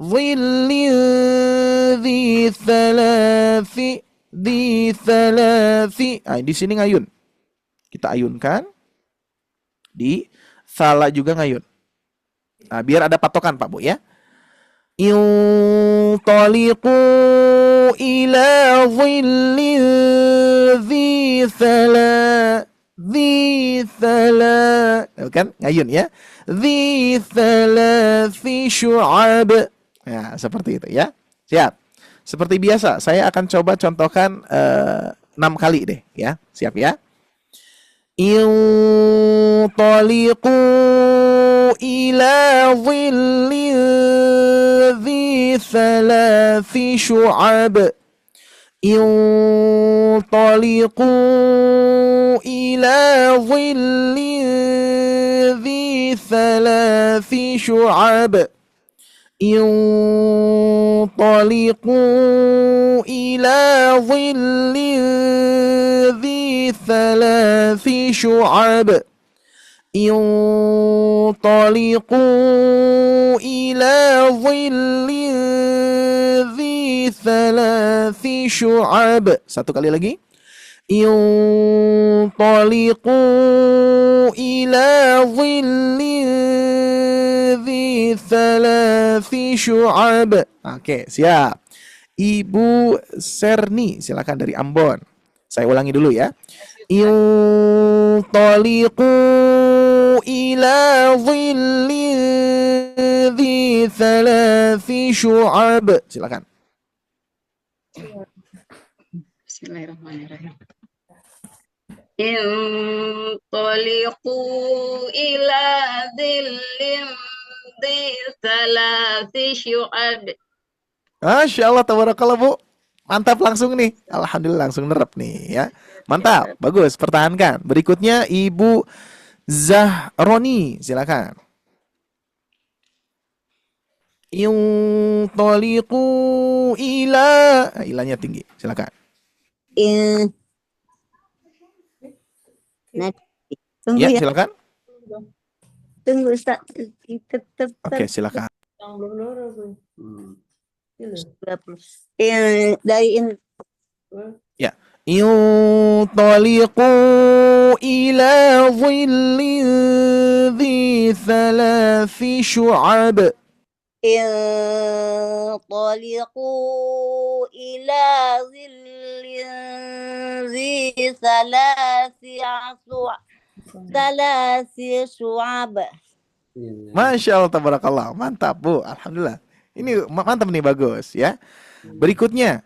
Dhillin dhi thalathi. Nah, di sini ngayun. Kita ayunkan. Di salah juga ngayun. Nah, biar ada patokan Pak Bu ya. Intaliqu ila dhillin dhi kan ngayun ya. Dhi thalathi syu'ab. Nah, seperti itu ya. Siap. Seperti biasa, saya akan coba contohkan 6 kali deh ya. Siap ya. Intaliqu ila dhillin dhi ثلاث شعب انطلقوا إلى ظل ذي ثلاث شعب انطلقوا إلى ظل ذي ثلاث شعب انطلقوا إلى ظل ذي ثلاث شعب. Satu kali lagi. انطلقوا إلى ظل ذي ثلاث شعب. Oke, siap. Ibu Serni, silakan dari Ambon. Saya ulangi dulu ya. انطلقوا إلى ظل ذي ثلاث شعب. Silakan. Bismillahirrahmanirrahim. Intoliqu ila dhillin dhi thalathi syu'ab. Masya Allah, tabarakallah Bu. Mantap langsung nih. Alhamdulillah langsung nerep nih ya. Mantap, bagus, pertahankan. Berikutnya Ibu Zahroni, silakan. Intoliqu ila, ilahnya tinggi, silakan. Tunggu Ya, ya. silakan. Tunggu Ustaz. Tetap Oke, silakan. Yang belum loro, Bu. Itu. dari ini. Ya. Intaliqu ila dhillin dhi thalathi syu'ab. انطلقوا إلى ظل ذي ثلاث شعب. Masya Allah, tabarakallah. Mantap Bu, alhamdulillah. Ini mantap nih, bagus ya. Berikutnya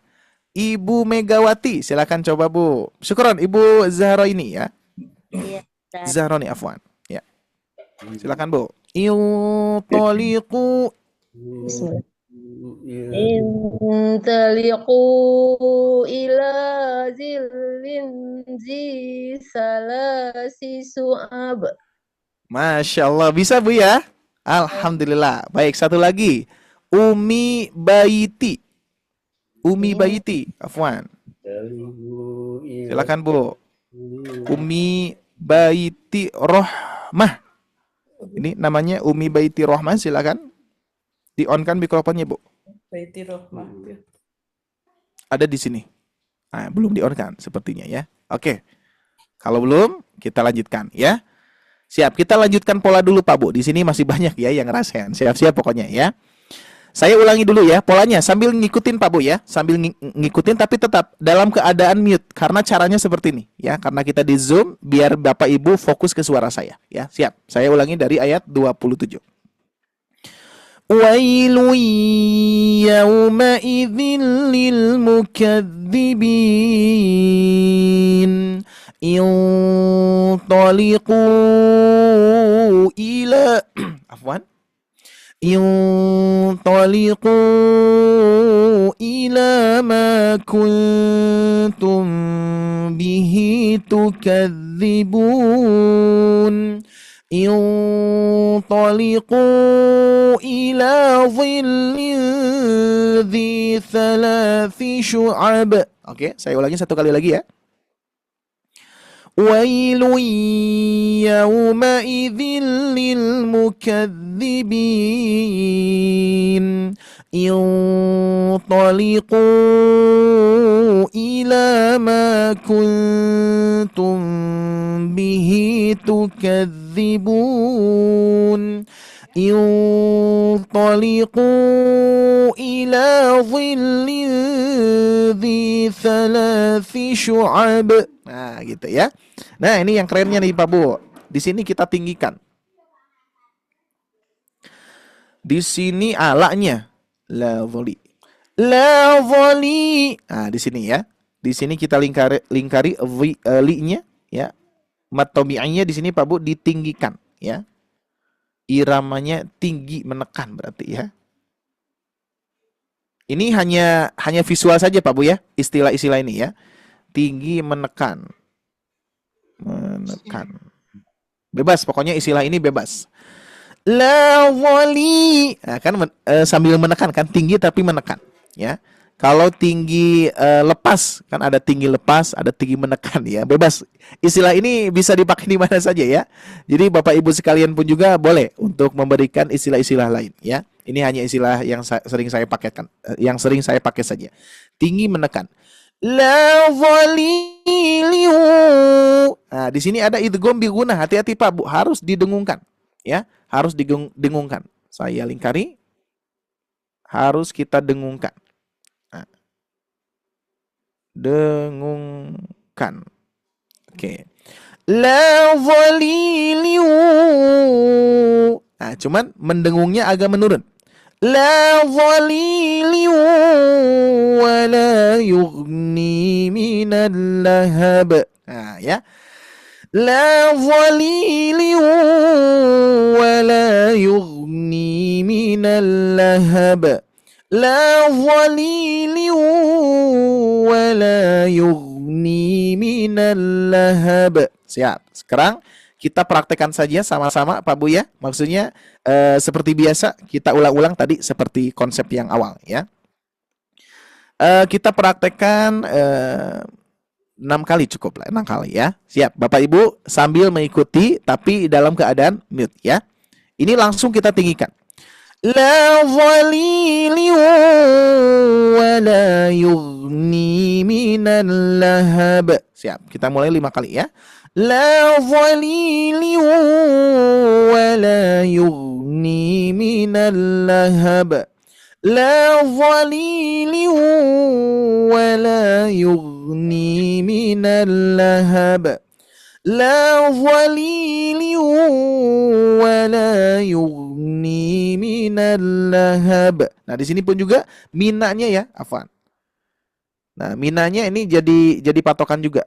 Ibu Megawati, silakan coba Bu. Syukron Ibu Zahra ini ya. Iya, Ustaz. Zahroni afwan. Ya. Silakan Bu. Intaliqu. Bismillah. Intaliqu ila zillin zi salasi su'ab. Masya Allah, bisa Bu ya. Alhamdulillah. Baik, satu lagi. Umi Baiti. Umi Baiti, afwan. Silakan Bu. Umi Baiti Rohmah. Ini namanya Umi Baiti Rohmah, silakan. Di-on-kan mikrofonnya, Bu. Baiti Rohmah. Ada di sini. Nah, belum di-on-kan sepertinya ya. Oke. Kalau belum, kita lanjutkan ya. Siap, kita lanjutkan pola dulu Pak Bu. Di sini masih banyak ya yang ngerasain. Siap-siap pokoknya ya. Saya ulangi dulu ya polanya sambil ngikutin Pak Bu ya. Sambil ngikutin tapi tetap dalam keadaan mute karena caranya seperti ini ya. Karena kita di Zoom biar Bapak Ibu fokus ke suara saya ya. Siap. Saya ulangi dari ayat 27. Wailu yawmaidzin lil mukadzibin. Intaliqu ila afwan. انطلقوا إلى ما كنتم به تكذبون انطلقوا إلى ظل ذي ثلاث شعب. Oke, saya ulangi satu kali lagi ya. ويل يومئذ للمكذبين انطلقوا إلى ما كنتم به تكذبون انطلقوا إلى ظل ذي ثلاث شعب. Nah, gitu ya. Nah, ini yang kerennya nih Pak Bu. Di sini kita tinggikan. Di sini alanya la dholi. La dholi. Nah, di sini ya. Di sini kita lingkari li-nya ya. Mat tabi'iynya di sini Pak Bu ditinggikan ya. Iramanya tinggi menekan berarti ya. Ini hanya visual saja Pak Bu ya, istilah-istilah ini ya. Tinggi, menekan. Bebas, pokoknya istilah ini bebas. La wali. Nah, kan sambil menekan kan, tinggi tapi menekan ya. Kalau tinggi lepas kan ada tinggi lepas, ada tinggi menekan ya. Bebas. Istilah ini bisa dipakai di mana saja ya. Jadi Bapak Ibu sekalian pun juga boleh untuk memberikan istilah-istilah lain ya. Ini hanya istilah yang sering saya pakaikan, yang sering saya pakai saja. Tinggi menekan. La waliliu. Nah, di sini ada idgham bi gunah. Hati-hati Pak Bu, harus didengungkan ya. Harus didengungkan. Saya lingkari. Harus kita dengungkan. Nah. Dengungkan. Oke. La waliliu. Nah, cuman mendengungnya agak menurun. La waliliu wa la yughni minal lahab. Nah, ya. La waliliu wa la yughni minal lahab. La waliliu wa la yughni minal lahab. Siap. Sekarang kita praktekkan saja sama-sama Pak Bu ya. Maksudnya seperti biasa kita ulang-ulang tadi seperti konsep yang awal ya. Kita praktekkan 6 kali cukup lah, 6 kali ya. Siap, Bapak Ibu sambil mengikuti tapi dalam keadaan mute ya. Ini langsung kita tinggikan. La walili wa la yughni minal lahab. Siap, kita mulai 5 kali ya. La walili wa la yughni minal lahab. La walili wa la yughni minal lahab. La walili wa la yughni minal lahab. Nah, di sini pun juga minanya ya, afwan. Nah, minanya ini jadi patokan juga.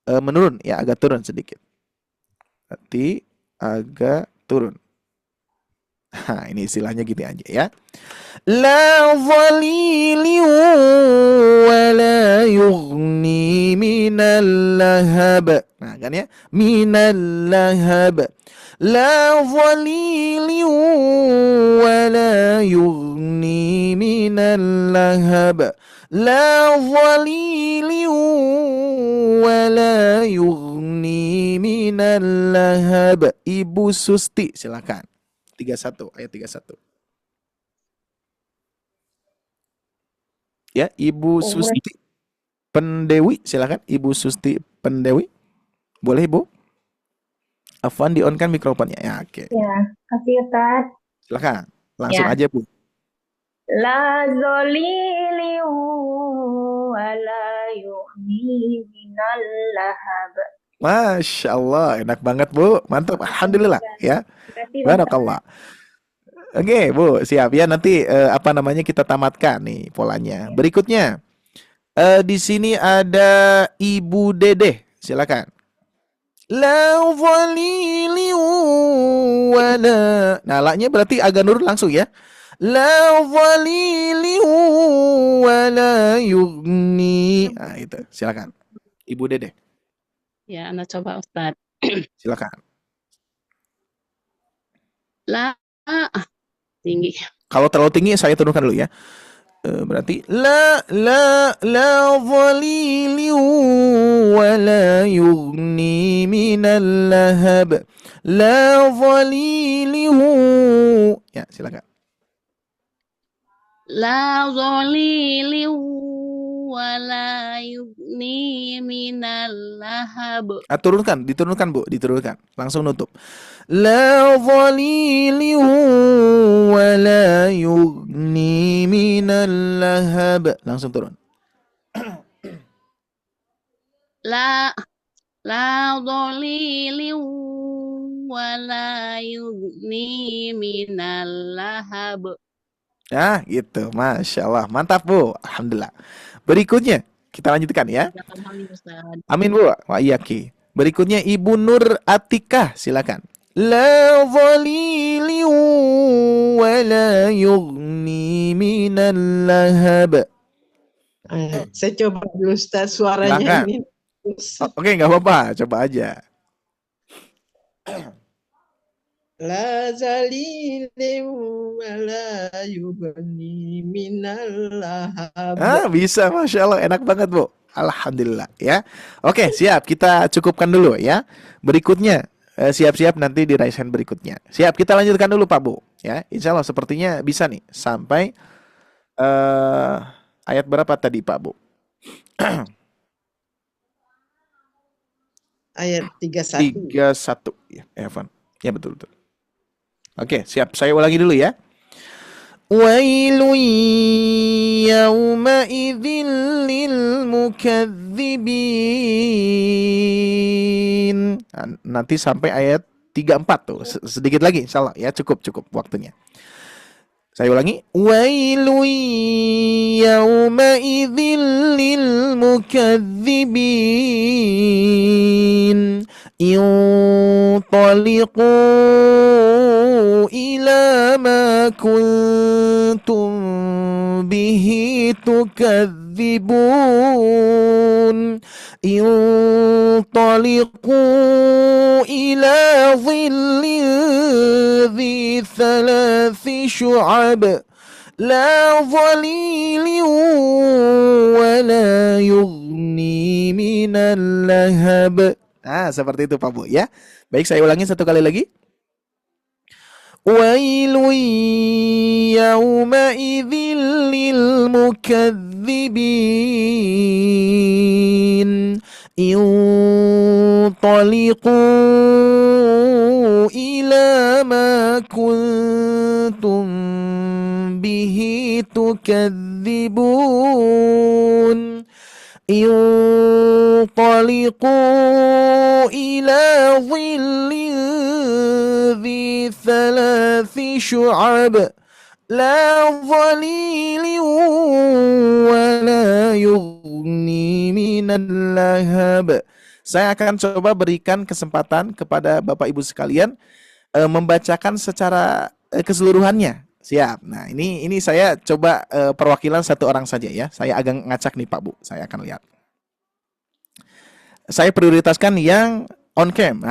Menurun ya, agak turun sedikit. Berarti agak turun. Nah, ini istilahnya gitu aja ya. La walili wa la yughni minal lahab. Nah, kan ya? Minal lahab. La walili wa la yughni minal lahab. La walili wa la yughni minal lahab. Ibu Susti, silakan. 31, ayat 31. Ya, Ibu Susti Pendewi, silakan. Ibu Susti Pendewi. Boleh, Bu? Afwan, di-on kan mikrofonnya. Ya, oke. Ya, kasih Ustaz. Silakan. Langsung Ya. aja, Bu. La zolili wa la yu'ni minal lahab. Masya Allah, enak banget, Bu. Mantap, alhamdulillah ya. Barakallah. Oke, Bu, siap ya. Nanti kita tamatkan nih polanya. Berikutnya, di sini ada Ibu Dede, silakan. La walili wala. Nah, la-nya berarti agak nurun langsung ya. La walili wala yughni. Nah, itu, silakan. Ibu Dede. Ya, Anda coba Ustaz. Silakan. La, tinggi. Kalau terlalu tinggi saya turunkan dulu ya. Berarti la walili wa la yughni minal lahab. La walili. Ya, silakan. La zolili wa la yughni minal lahab. Diturunkan Bu, diturunkan. Langsung nutup. La walili wa la yughni minal lahab. Langsung turun. La zolili wa la yughni minal lahab. Nah, gitu. Masya Allah. Mantap, Bu. Alhamdulillah. Berikutnya, kita lanjutkan ya. Amin, Bu. Wa iyaki. Berikutnya, Ibu Nur Atikah. Silakan. La walili wa la yughni minal اللهب. Saya coba dulu Ustaz suaranya Silakan. ini. Oke, nggak apa-apa, coba aja. La zalilim wa la yughni minal lahab. Bisa, Masya Allah, enak banget Bu. Alhamdulillah ya. Oke, siap, kita cukupkan dulu ya. Berikutnya, siap-siap nanti di raise hand berikutnya. Siap, kita lanjutkan dulu Pak Bu ya. Insya Allah sepertinya bisa nih sampai ayat berapa tadi Pak Bu? Ayat 31. 31 ya, Evan. Ya betul. Oke, siap. Saya ulangi dulu ya. Wailun yawmaidzin lil mukadzibin. Nanti sampai ayat 34 tuh. Sedikit lagi insyaallah ya, cukup waktunya. Saya ulangi. Wailun yawmaidzin lil mukadzibin. Intaliqu ila ma kuntum bihi tukadzibun. Intaliqu ila dhillin dhi thalathi syu'ab la dhalilin wa la yughni minal lahab. Seperti itu Pak Bu ya. Baik, saya ulangi satu kali lagi. Wailun yawmaidzin lil mukadzibin. Intaliqu ila ma kuntum bihi tukadzibun. Intaliqu ila dhillin dhi thalathi syu'ab la dhalilin wa la yughni minal lahab. Saya akan coba berikan kesempatan kepada Bapak Ibu sekalian membacakan secara keseluruhannya. Siap. Nah, ini saya coba perwakilan satu orang saja ya. Saya agak ngacak nih Pak Bu. Saya akan lihat. Saya prioritaskan yang on cam.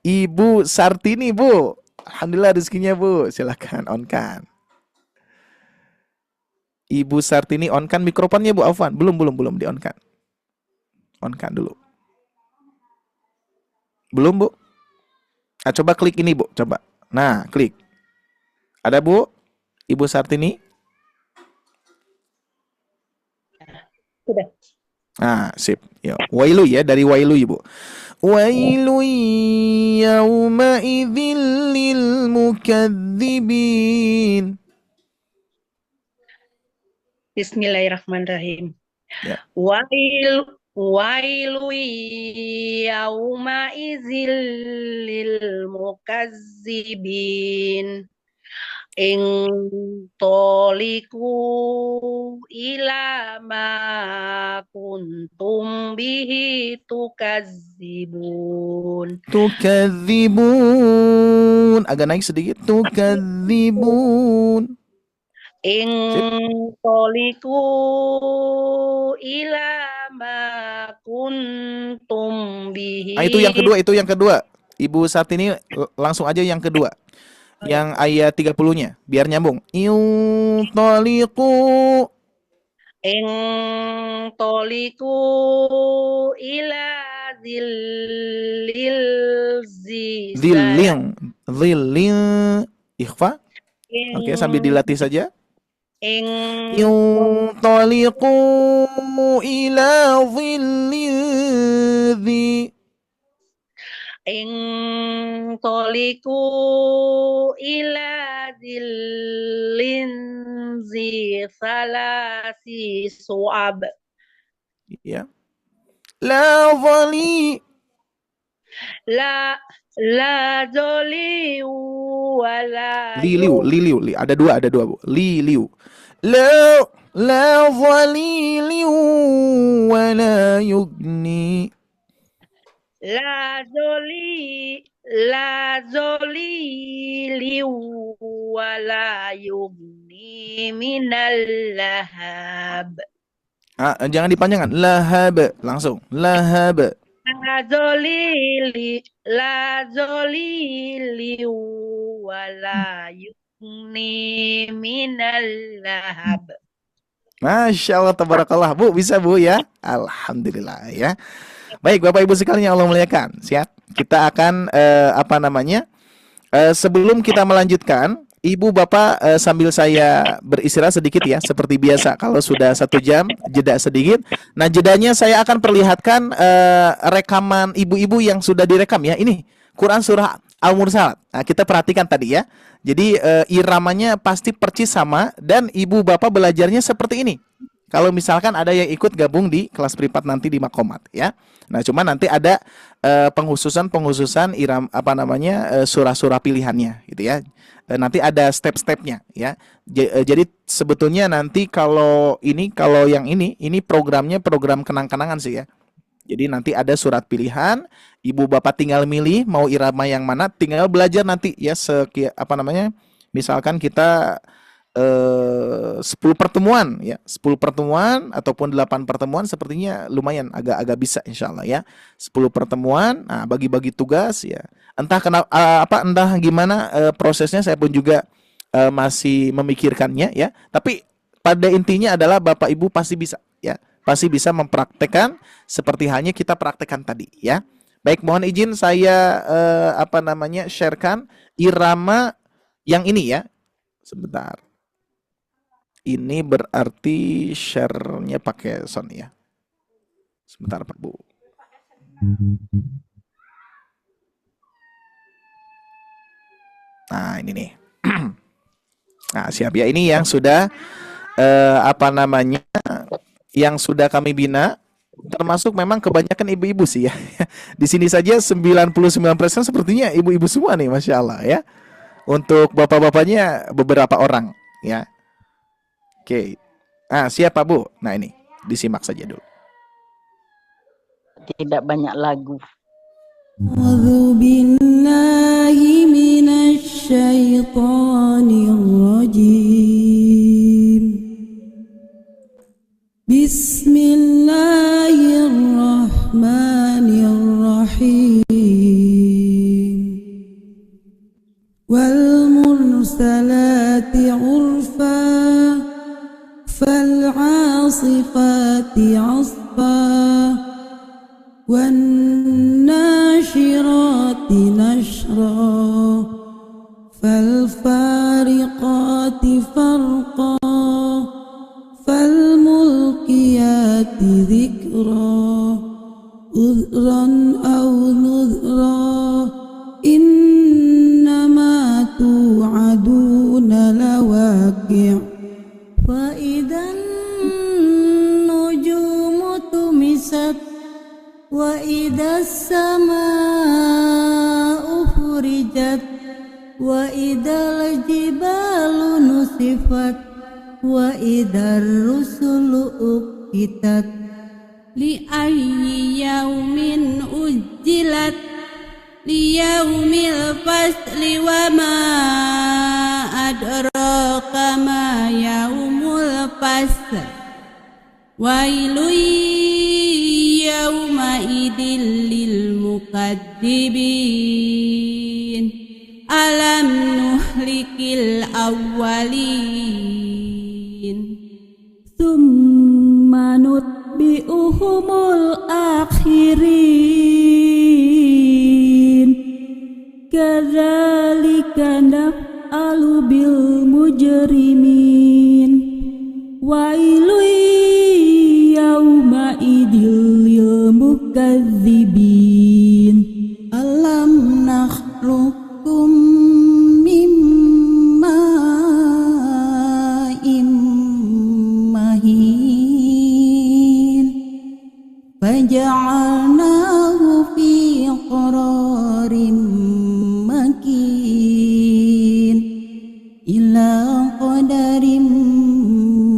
Ibu Sartini Bu. Alhamdulillah rezekinya Bu. Silakan on cam. Ibu Sartini on cam mikrofonnya Bu Afwan. Belum di on cam. On cam dulu. Belum Bu? Coba klik ini Bu. Coba. Nah, klik. Ada Bu? Ibu Sartini? Sudah. Sip. Ya, Wailu ya, dari Wailu Ibu. Wailu yawma idzil lil mukadzibin. Bismillahirrahmanirrahim. Ya. Wailu yawma idzil lil mukazzibin. Intaliqu ila ma kuntum bihi tukadzibun. Tukadzibun. Agak naik sedikit. Tukadzibun. Intaliqu ila ma kuntum bihi. Itu yang kedua. Ibu Sartini langsung aja yang kedua. Yang ayat 30-nya biar nyambung. Intaliqu ila dhillin ikhfa. Oke, sambil dilatih saja. Intaliqu ila dhillin Intaliqu ila dhillin zi thalasi su'ab. Ya. La dhali. La dhali wala Liliu. Ada dua Bu. Liliu. La dhaliliu wala yugni. La zoli liu wala yugni minal lahab. Jangan dipanjangkan. Lahab, langsung. Lahab. La zolili wala yugni minal lahab. Masya Allah, tabarakallah. Bu, bisa Bu ya? Alhamdulillah ya. Baik, Bapak Ibu sekalian yang Allah muliakan. Siap? Kita akan sebelum kita melanjutkan, Ibu Bapak sambil saya beristirahat sedikit ya, seperti biasa. Kalau sudah 1 jam, jeda sedikit. Nah, jedanya saya akan perlihatkan rekaman ibu-ibu yang sudah direkam ya. Ini Quran Surah Al-Mursalat. Nah, kita perhatikan tadi ya. Jadi iramanya pasti percis sama dan Ibu Bapak belajarnya seperti ini. Kalau misalkan ada yang ikut gabung di kelas privat nanti di Makomat ya. Nah, cuma nanti ada penghususan surah-surah pilihannya gitu ya. Nanti ada step-stepnya ya. Jadi sebetulnya nanti kalau yang ini programnya program kenang-kenangan sih ya. Jadi nanti ada surat pilihan, Ibu Bapak tinggal milih mau irama yang mana, tinggal belajar nanti ya misalkan kita 10 pertemuan ya, 10 pertemuan ataupun 8 pertemuan sepertinya lumayan agak bisa insyaallah ya. 10 pertemuan, nah bagi-bagi tugas ya. Entah gimana prosesnya saya pun juga masih memikirkannya ya. Tapi pada intinya adalah Bapak Ibu pasti bisa ya. Pasti bisa mempraktekkan seperti halnya kita praktekkan tadi ya. Baik, mohon izin saya sharekan irama yang ini ya. Sebentar. Ini berarti share-nya pakai sound ya. Sebentar Pak Bu. Nah, ini nih. Nah, siap ya. Ini yang sudah yang sudah kami bina, termasuk memang kebanyakan ibu-ibu sih ya. Di sini saja 99% sepertinya ibu-ibu semua nih, Masya Allah ya. Untuk bapak-bapaknya beberapa orang ya. Oke. Nah, siap Pak Bu? Nah, ini disimak saja dulu. Tidak banyak lagu. A'udzu billahi minasy syaithanir rajim. Bismillahirrahmanirrahim. Wal mursalati 'urfa fal 'asifati 'asfa wan nashirati nashra fal fariqati farqa fal mulkiyati dhikra udran aw nudra innama tu'aduna lawaqi' wa idan nujumu tumisat wa idas samaa'u furijat wa idal jibalu nusifat wa idar rusulu uqitat li ayyi yaumin ujjilat li yaumil fasli wa ma adraka ma yaumul fasl wailun yauma idil lil mukaddibin alam nuhlikil awwalin thumma nutbi'uhumul akhirin kadzalika naf'alu bil mujrimin wailun yauma idil lil mukadzibin alam nakhluqukum min ma'in mahin faja'alnahu fi qararin makin ila qadarin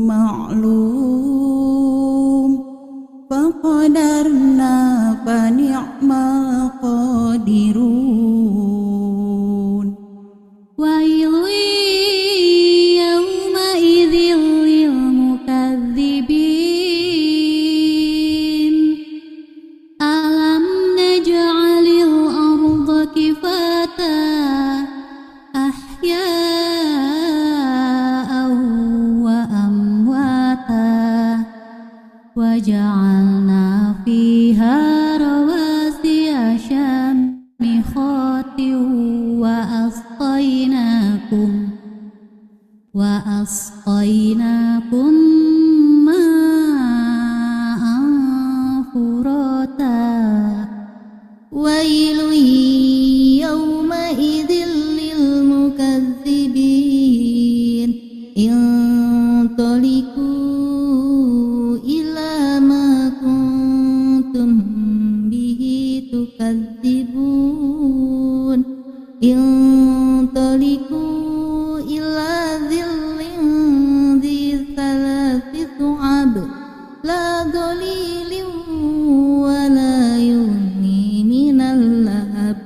ma'lum وجعلنا فيها رواسي شامخات وأسقيناكم ماء فراتا ويل يومئذ للمكذبين انطلقوا إلى ما كنتم به تكذبون انطلقوا إلى ظل ذي ثلاث شعب لا ظليل ولا يغني من اللهب.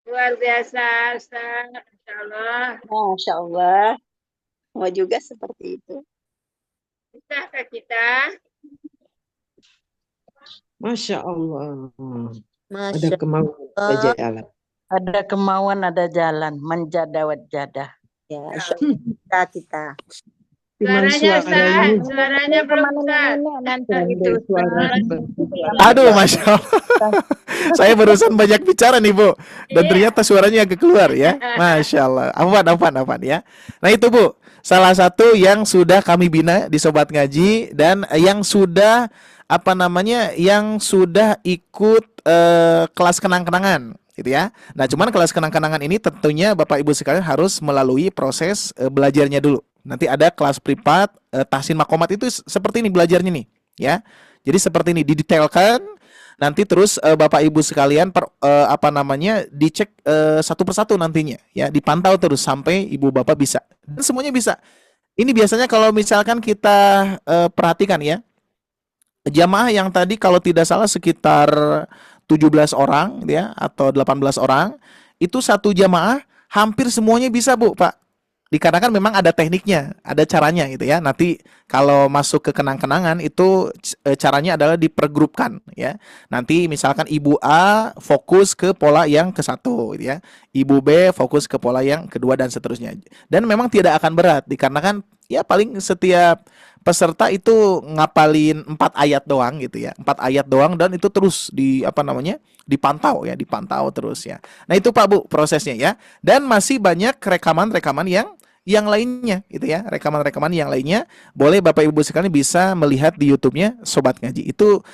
Luar biasa, Ustaz. Insya Allah. Masya Allah. Semua juga seperti itu. Bisa Kak kita. Masya Allah. Ada Masya kemauan, ada Allah. jalan. Ada kemauan, ada jalan. Menjada wajada. Ya, Kita. Cuman Suaranya suaranya Ustaz. Suaranya belum Ustaz. Nanti pendek, suaranya Aduh, Masya Allah. Saya barusan banyak bicara nih, Bu. Dan ternyata suaranya agak keluar ya. Masya Allah. Apaan ya. Nah itu, Bu. Salah satu yang sudah kami bina di Sobat Ngaji. Dan yang sudah, yang sudah ikut kelas kenang-kenangan. Gitu ya. Nah cuman kelas kenang-kenangan ini tentunya Bapak Ibu sekalian harus melalui proses belajarnya dulu. Nanti ada kelas privat, tahsin makomat itu seperti ini belajarnya nih, ya. Jadi seperti ini didetailkan. Nanti terus Bapak Ibu sekalian dicek satu persatu nantinya, ya, dipantau terus sampai Ibu Bapak bisa. Dan semuanya bisa. Ini biasanya kalau misalkan kita perhatikan ya, jamaah yang tadi kalau tidak salah sekitar 17 orang, ya, atau 18 orang, itu satu jamaah hampir semuanya bisa, Bu, Pak. Dikarenakan memang ada tekniknya, ada caranya gitu ya. Nanti kalau masuk ke kenang-kenangan itu caranya adalah dipergrupkan ya. Nanti misalkan Ibu A fokus ke pola yang ke-1 gitu ya. Ibu B fokus ke pola yang kedua dan seterusnya. Dan memang tidak akan berat dikarenakan ya paling setiap peserta itu ngapalin 4 ayat doang gitu ya. 4 ayat doang dan itu terus dipantau terus ya. Nah, itu Pak Bu prosesnya ya. Dan masih banyak rekaman-rekaman yang lainnya gitu ya. Rekaman-rekaman yang lainnya boleh Bapak Ibu sekalian bisa melihat di YouTube-nya Sobat Ngaji. Itu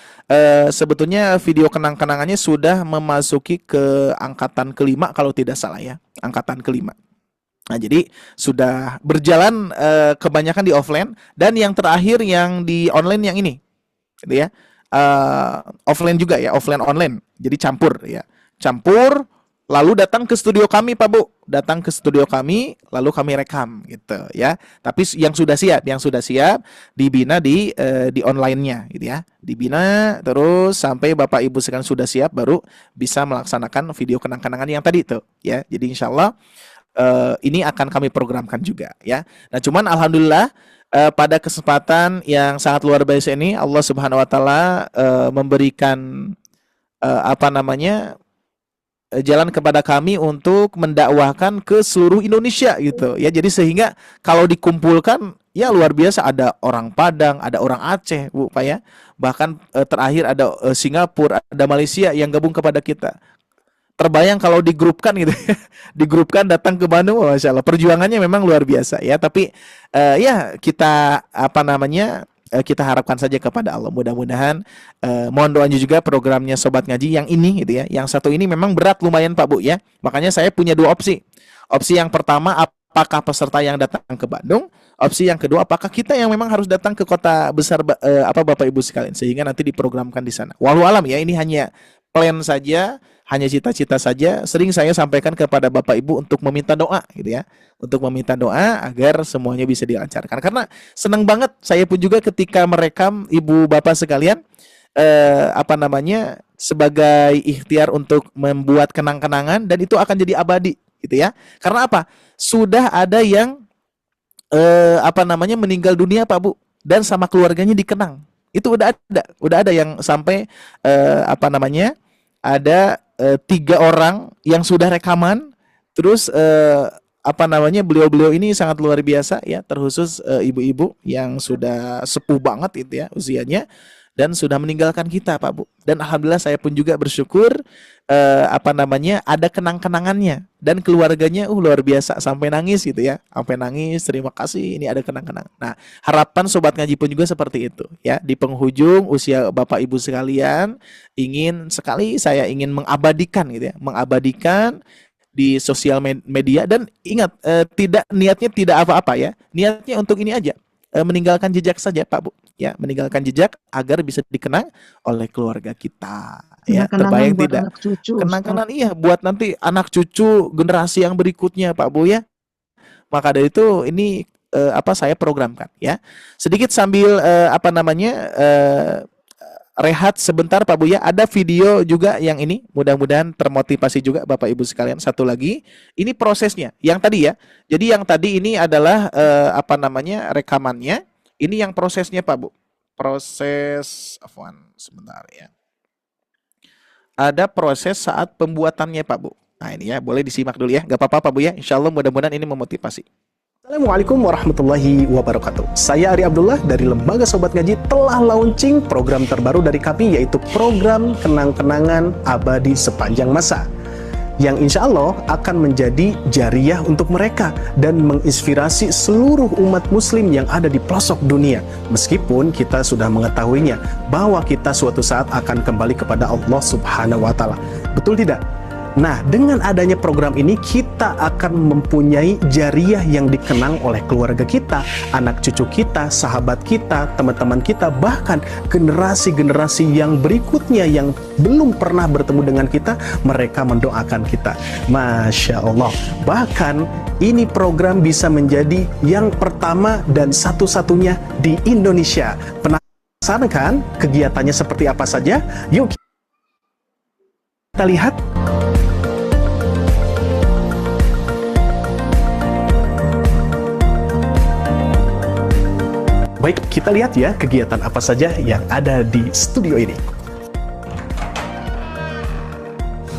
sebetulnya video kenang-kenangannya sudah memasuki ke angkatan ke-5 kalau tidak salah ya. Angkatan ke-5. Nah, jadi sudah berjalan kebanyakan di offline dan yang terakhir yang di online yang ini. Gitu ya. Offline juga ya, offline online. Jadi campur ya. Campur lalu datang ke studio kami Pak Bu. Datang ke studio kami lalu kami rekam gitu ya. Tapi yang sudah siap dibina di online-nya gitu ya. Dibina terus sampai Bapak Ibu sekalian sudah siap baru bisa melaksanakan video kenang-kenangan yang tadi itu ya. Jadi insyaallah ini akan kami programkan juga ya. Nah, cuman alhamdulillah pada kesempatan yang sangat luar biasa ini Allah Subhanahu wa taala memberikan jalan kepada kami untuk mendakwahkan ke seluruh Indonesia gitu ya. Jadi sehingga kalau dikumpulkan ya luar biasa, ada orang Padang, ada orang Aceh, Bu, Pak ya. Bahkan terakhir ada Singapura, ada Malaysia yang gabung kepada kita. Terbayang kalau digrupkan gitu ya. Digrupkan datang ke Bandung, Masya Allah. Perjuangannya memang luar biasa ya. Tapi ya kita kita harapkan saja kepada Allah. Mudah-mudahan mohon doanya juga programnya Sobat Ngaji yang ini gitu ya. Yang satu ini memang berat lumayan Pak Bu ya. Makanya saya punya 2 opsi. Opsi yang pertama, apakah peserta yang datang ke Bandung? Opsi yang kedua, apakah kita yang memang harus datang ke kota besar Bapak Ibu sekalian sehingga nanti diprogramkan di sana. Wallahu alam ya, ini hanya plan saja, hanya cita-cita saja. Sering saya sampaikan kepada Bapak Ibu untuk meminta doa gitu ya. Untuk meminta doa agar semuanya bisa dilancarkan. Karena senang banget saya pun juga ketika merekam Ibu Bapak sekalian sebagai ikhtiar untuk membuat kenang-kenangan dan itu akan jadi abadi gitu ya. Karena apa? Sudah ada yang meninggal dunia Pak Bu dan sama keluarganya dikenang. Itu udah ada yang sampai ada 3 orang yang sudah rekaman, terus apa namanya, beliau-beliau ini sangat luar biasa ya, terkhusus ibu-ibu yang sudah sepuh banget itu ya usianya dan sudah meninggalkan kita Pak Bu. Dan alhamdulillah saya pun juga bersyukur apa namanya, ada kenang-kenangannya dan keluarganya luar biasa sampai nangis gitu ya, sampai nangis, terima kasih ini ada kenang-kenang. Nah, harapan sobat ngaji pun juga seperti itu ya, di penghujung usia Bapak Ibu sekalian, saya ingin mengabadikan gitu ya, mengabadikan di sosial media. Dan ingat, niatnya tidak apa-apa ya, niatnya untuk ini aja, meninggalkan jejak saja Pak Bu ya, meninggalkan jejak agar bisa dikenang oleh keluarga kita ya. Terbayang tidak, kenang-kenangan iya buat nanti anak cucu generasi yang berikutnya Pak Bu ya. Maka dari itu ini saya programkan ya, sedikit sambil rehat sebentar Pak Bu ya. Ada video juga yang ini, mudah-mudahan termotivasi juga Bapak Ibu sekalian. Satu lagi, ini prosesnya yang tadi ya. Jadi yang tadi ini adalah rekamannya. Ini yang prosesnya Pak Bu. Proses sebentar ya. Ada proses saat pembuatannya Pak Bu. Nah ini ya, boleh disimak dulu ya. Gak apa-apa Pak Bu ya. Insya Allah mudah-mudahan ini memotivasi. Assalamualaikum warahmatullahi wabarakatuh. Saya Ari Abdullah dari Lembaga Sobat Ngaji telah launching program terbaru dari kami, yaitu program Kenang-Kenangan Abadi Sepanjang Masa, yang insya Allah akan menjadi jariah untuk mereka dan menginspirasi seluruh umat muslim yang ada di pelosok dunia. Meskipun kita sudah mengetahuinya bahwa kita suatu saat akan kembali kepada Allah Subhanahu wa Ta'ala. Betul tidak? Nah, dengan adanya program ini kita akan mempunyai jariah yang dikenang oleh keluarga kita, anak cucu kita, sahabat kita, teman-teman kita, bahkan generasi-generasi yang berikutnya yang belum pernah bertemu dengan kita, mereka mendoakan kita. Masya Allah. Bahkan ini program bisa menjadi yang pertama dan satu-satunya di Indonesia. Penasaran kan kegiatannya seperti apa saja? Yuk kita lihat. Baik, kita lihat ya kegiatan apa saja yang ada di studio ini.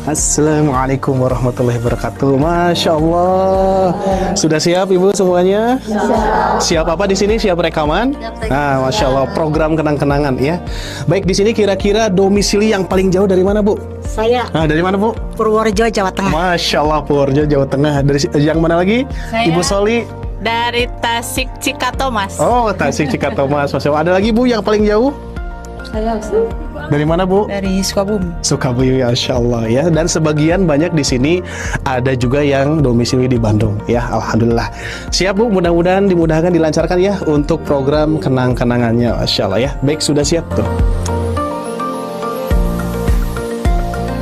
Assalamualaikum warahmatullahi wabarakatuh. Masya Allah. Sudah siap Ibu semuanya? Siap apa di sini? Siap rekaman? Nah, Masya Allah, program kenang-kenangan ya. Baik, di sini kira-kira domisili yang paling jauh dari mana Bu? Saya. Nah, dari mana Bu? Purworejo, Jawa Tengah. Masya Allah, Purworejo, Jawa Tengah. Dari yang mana lagi? Saya. Ibu Soli? Dari Tasik Cikatomas. Oh, Tasik Cikatomas. Masya Allah. Ada lagi Bu yang paling jauh? Saya. Dari mana Bu? Dari Sukabumi. Sukabumi, Masya Allah ya. Dan sebagian banyak di sini ada juga yang domisili di Bandung ya. Alhamdulillah. Siap Bu, mudah-mudahan dimudahkan, dilancarkan ya untuk program kenang-kenangannya. Masya Allah ya. Baik, sudah siap tuh.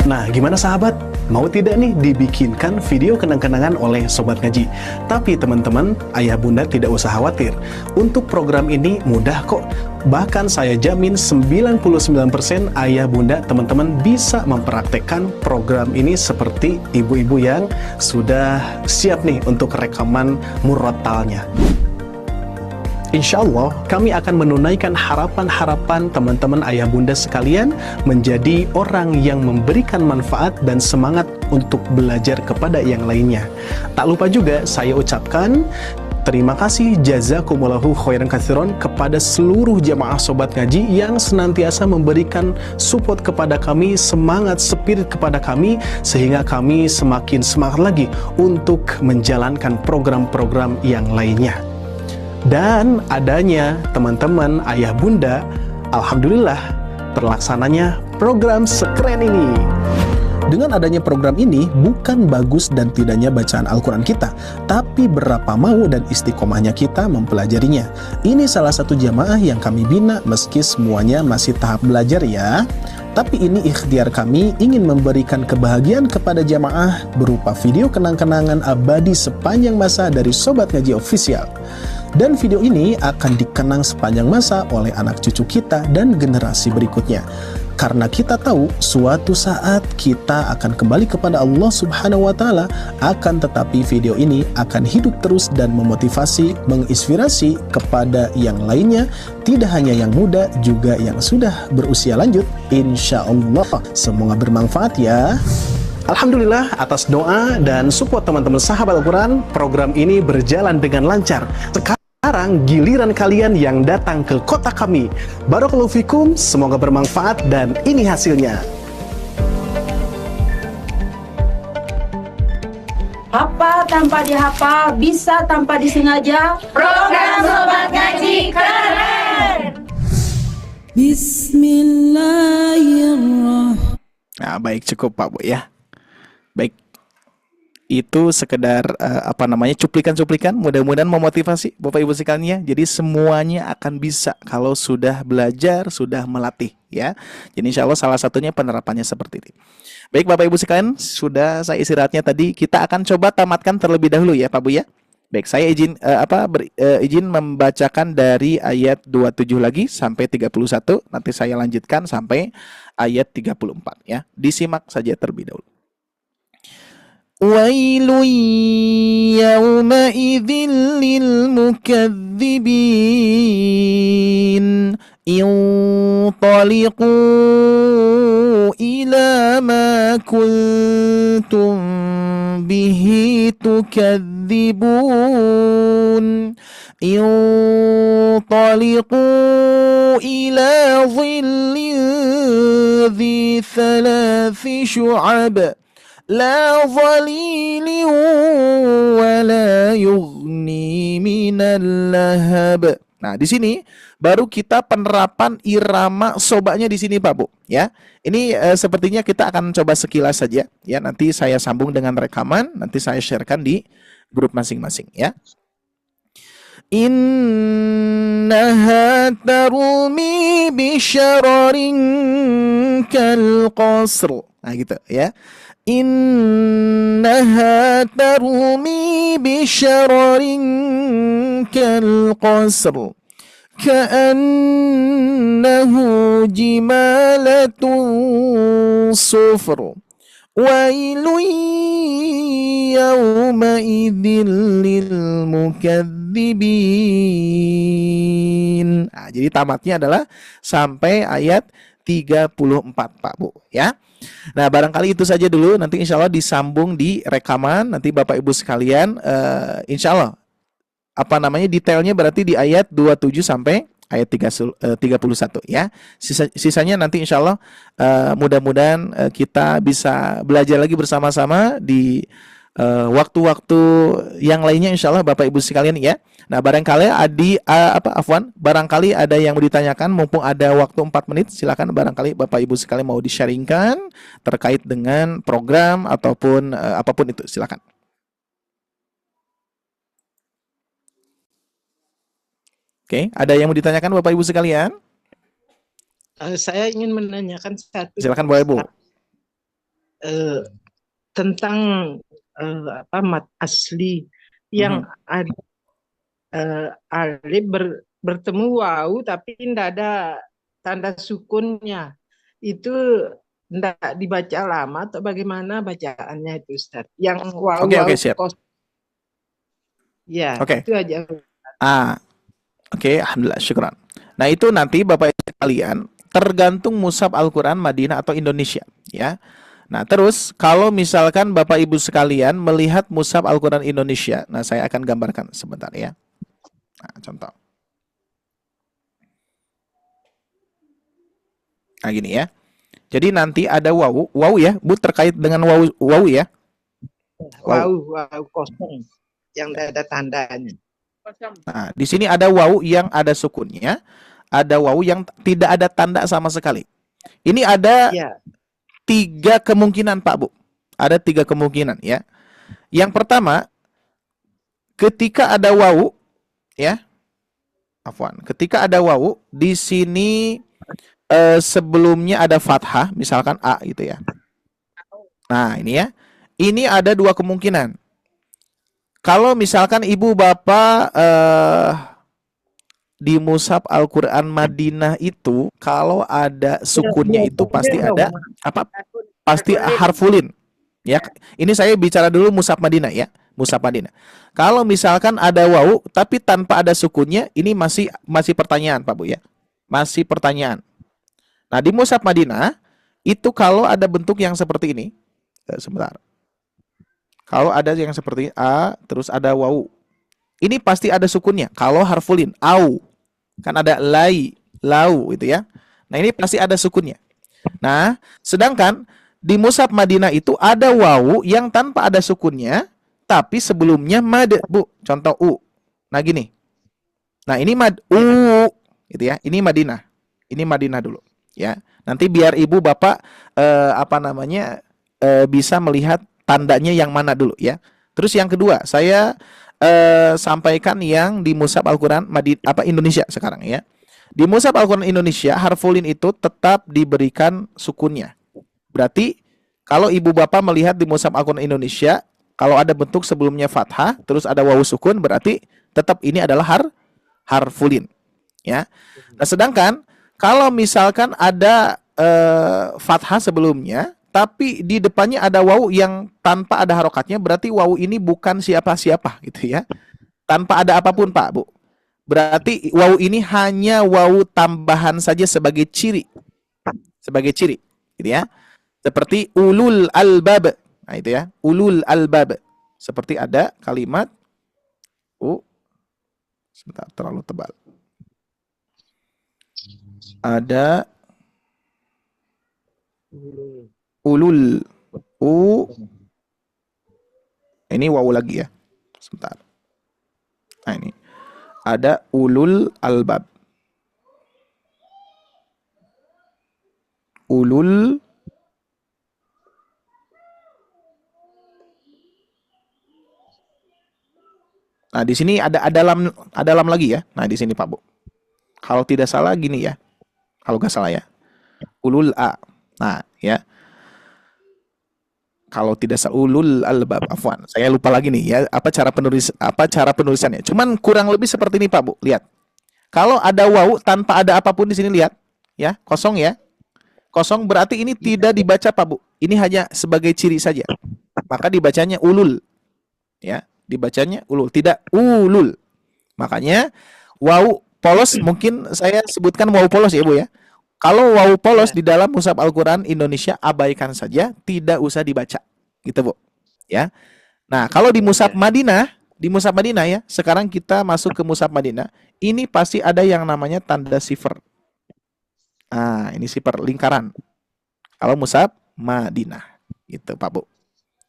Nah, gimana sahabat? Mau tidak nih dibikinkan video kenang-kenangan oleh Sobat Ngaji? Tapi teman-teman, ayah bunda tidak usah khawatir. Untuk program ini mudah kok. Bahkan saya jamin 99% ayah bunda teman-teman bisa mempraktekkan program ini seperti ibu-ibu yang sudah siap nih untuk rekaman murotalnya. Insya Allah kami akan menunaikan harapan-harapan teman-teman ayah bunda sekalian menjadi orang yang memberikan manfaat dan semangat untuk belajar kepada yang lainnya. Tak lupa juga saya ucapkan terima kasih jazakumullahu khairan katsiran kepada seluruh jamaah Sobat Ngaji yang senantiasa memberikan support kepada kami, semangat, spirit kepada kami, sehingga kami semakin semangat lagi untuk menjalankan program-program yang lainnya. Dan adanya teman-teman ayah bunda, alhamdulillah terlaksananya program sekeren ini. Dengan adanya program ini, bukan bagus dan tidaknya bacaan Al-Quran kita, tapi berapa mau dan istiqomahnya kita mempelajarinya. Ini salah satu jamaah yang kami bina meski semuanya masih tahap belajar ya. Tapi ini ikhtiar kami ingin memberikan kebahagiaan kepada jamaah berupa video kenang-kenangan abadi sepanjang masa dari Sobat Ngaji Official. Dan video ini akan dikenang sepanjang masa oleh anak cucu kita dan generasi berikutnya. Karena kita tahu suatu saat kita akan kembali kepada Allah Subhanahu wa Ta'ala, akan tetapi video ini akan hidup terus dan memotivasi, menginspirasi kepada yang lainnya, tidak hanya yang muda, juga yang sudah berusia lanjut. Insya Allah semoga bermanfaat ya. Alhamdulillah atas doa dan support teman-teman sahabat Al-Quran, program ini berjalan dengan lancar. Sekarang giliran kalian yang datang ke kota kami. Barakallahu fikum, semoga bermanfaat dan ini hasilnya. Hafal tanpa dihafal, bisa tanpa disengaja. Program Sobat Ngaji keren. Bismillahirrahmanirrahim. Nah, baik, cukup Pak Bu ya. Baik, itu sekedar cuplikan-cuplikan, mudah-mudahan memotivasi Bapak Ibu sekalian ya. Jadi semuanya akan bisa kalau sudah belajar, sudah melatih ya. Jadi insya Allah salah satunya penerapannya seperti ini. Baik Bapak Ibu sekalian, sudah saya istirahatnya tadi, kita akan coba tamatkan terlebih dahulu ya Pak Bu ya. Baik, saya izin izin membacakan dari ayat 27 lagi sampai 31, nanti saya lanjutkan sampai ayat 34 ya. Disimak saja terlebih dahulu. Wailu yawma'idhin lil mukaththibin intaliqu ila ma kuntum bihi tukadzibun intaliqu ila dhillin dhi thalathi syu'ab la dhalilin wa la yughni minal lahab. Nah, di sini baru kita penerapan irama sobanya di sini Pak Bu ya. Ini sepertinya kita akan coba sekilas saja ya. Nanti saya sambung dengan rekaman, nanti saya sharekan di grup masing-masing ya. Innaha tarmi bisyararin kal qasr. Nah gitu ya. Innaha tarmi bisyararin kal qasr ka'annahu jimalatun sufr wailun yawma'idhin lil mukadzibin. Nah, jadi tamatnya adalah sampai ayat 34 Pak Bu ya. Nah, barangkali itu saja dulu, nanti insya Allah disambung di rekaman, nanti Bapak Ibu sekalian insya Allah detailnya berarti di ayat 27 sampai ayat 31 ya. Sisanya nanti insya Allah mudah-mudahan kita bisa belajar lagi bersama-sama di waktu-waktu yang lainnya insya Allah Bapak Ibu sekalian ya. Nah, barangkali barangkali ada yang mau ditanyakan, mumpung ada waktu 4 menit, silakan barangkali Bapak Ibu sekalian mau di-sharingkan terkait dengan program ataupun apapun itu, silakan. Oke, ada yang mau ditanyakan Bapak Ibu sekalian? Saya ingin menanyakan satu. Silakan Bapak Ibu. Tentang mat asli yang ada alif bertemu wawu tapi tidak ada tanda sukunnya, itu tidak dibaca lama atau bagaimana bacaannya itu Ustaz? Yang wawu Oke, siap. Ya, Oke. itu aja. Oke, alhamdulillah, syukran. Nah, itu nanti Bapak Ibu sekalian tergantung mushaf Al-Quran Madinah atau Indonesia ya. Nah, terus kalau misalkan Bapak Ibu sekalian melihat mushaf Al-Quran Indonesia, nah saya akan gambarkan sebentar ya. Nah, contoh. Nah, gini ya. Jadi nanti ada wawu ya, Bu, terkait dengan wawu ya. Wawu kosong yang tidak ada tandanya. Nah, di sini ada wawu yang ada sukunnya, ada wawu yang tidak ada tanda sama sekali. Ini ada 3 kemungkinan Pak Bu. Ada 3 kemungkinan ya. Yang pertama, ketika ada wawu ya. Ketika ada wawu di sini sebelumnya ada fathah, misalkan A gitu ya. Nah, ini ya. Ini ada 2 kemungkinan. Kalau misalkan ibu bapak di mushaf Al-Quran Madinah itu kalau ada sukunnya itu pasti ada pasti harfulin ya. Ini saya bicara dulu mushaf Madinah ya, mushaf Madinah. Kalau misalkan ada wawu tapi tanpa ada sukunnya, ini masih pertanyaan Pak Bu ya, masih pertanyaan. Nah, di mushaf Madinah itu kalau ada bentuk yang seperti ini Sebentar. Kalau ada yang seperti a terus ada wawu, ini pasti ada sukunnya. Kalau harfulin au, kan ada lai, lau itu ya. Nah, ini pasti ada sukunnya. Nah, sedangkan di mushaf Madinah itu ada wawu yang tanpa ada sukunnya, tapi sebelumnya mad, Bu. Contoh u. Nah, gini. Nah, ini mad u gitu ya. Ini Madinah. Ini Madinah dulu, ya. Nanti biar Ibu Bapak bisa melihat tandanya yang mana dulu ya. Terus yang kedua, saya sampaikan yang di mushaf Al-Qur'an Indonesia sekarang ya. Di mushaf Al-Qur'an Indonesia, harfulin itu tetap diberikan sukunnya. Berarti kalau Ibu Bapak melihat di mushaf Al-Qur'an Indonesia, kalau ada bentuk sebelumnya fathah, terus ada wawu sukun, berarti tetap ini adalah harfulin ya. Nah, sedangkan kalau misalkan ada fathah sebelumnya, tapi di depannya ada wawu yang tanpa ada harokatnya, berarti wawu ini bukan siapa-siapa gitu ya. Tanpa ada apapun, Pak, Bu. Berarti wawu ini hanya wawu tambahan saja sebagai ciri. Sebagai ciri, gitu ya. Seperti ulul albab. Nah, itu ya, ulul albab. Seperti ada kalimat sebentar, terlalu tebal. Ada ulul ini wawu lagi ya. Sebentar. Nah, ini ada ulul albab. Ulul Nah, di sini ada dalam lagi ya. Nah, di sini Pak Bu. Kalau tidak salah gini ya. Kalau nggak salah ya. Ulul a. Nah, ya. Kalau tidak salah ulul albab, afwan. Saya lupa lagi nih ya, apa cara penulisannya. Cuman kurang lebih seperti ini Pak Bu. Lihat. Kalau ada wawu tanpa ada apapun di sini, lihat ya, kosong ya. Kosong berarti ini tidak dibaca Pak Bu. Ini hanya sebagai ciri saja. Maka dibacanya ulul. Ya, dibacanya ulul, tidak ulul. Makanya wawu polos mungkin saya sebutkan wawu polos ya Bu ya. Kalau wawu polos di dalam mushaf Al-Qur'an Indonesia abaikan saja, tidak usah dibaca. Gitu, Bu. Ya. Nah, kalau di mushaf Madinah, ya, sekarang kita masuk ke mushaf Madinah, ini pasti ada yang namanya tanda sifar. Nah, ini sifar lingkaran. Kalau mushaf Madinah. Gitu, Pak Bu.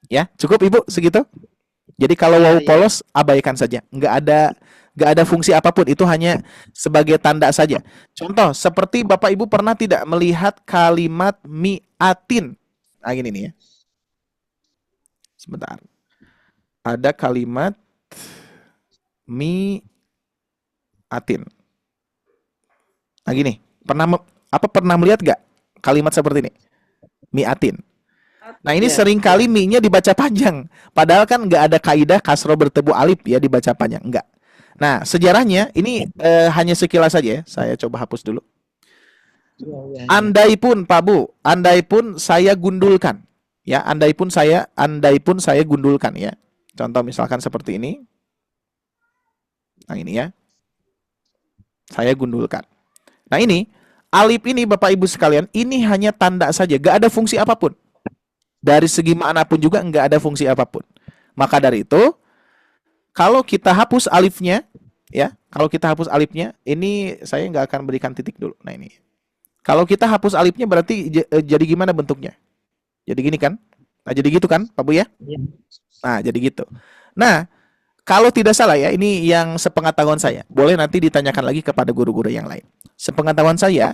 Ya, cukup Ibu segitu? Jadi kalau wawu polos abaikan saja. Nggak ada fungsi apapun, itu hanya sebagai tanda saja. Contoh, seperti Bapak Ibu pernah tidak melihat kalimat mi'atin. Nah, gini nih ya. Sebentar. Ada kalimat mi'atin. Nah, gini. Pernah melihat nggak kalimat seperti ini? Mi'atin. Nah, ini seringkali mi-nya dibaca panjang. Padahal kan nggak ada kaidah kasro bertemu alif ya dibaca panjang. Enggak. Nah, sejarahnya ini hanya sekilas saja ya. Saya coba hapus dulu. Andai pun Pak Bu, andai pun saya gundulkan. Ya, andai pun saya gundulkan ya. Contoh misalkan seperti ini. Nah, ini ya. Saya gundulkan. Nah, ini alif ini Bapak Ibu sekalian, ini hanya tanda saja, gak ada fungsi apapun. Dari segi manapun juga nggak ada fungsi apapun. Maka dari itu, kalau kita hapus alifnya, ya, ini saya nggak akan berikan titik dulu. Nah, ini. Kalau kita hapus alifnya berarti jadi gimana bentuknya? Jadi gini kan? Nah, jadi gitu kan, Pak Bu ya? Nah, jadi gitu. Nah, kalau tidak salah ya, ini yang sepengetahuan saya. Boleh nanti ditanyakan lagi kepada guru-guru yang lain. Sepengetahuan saya,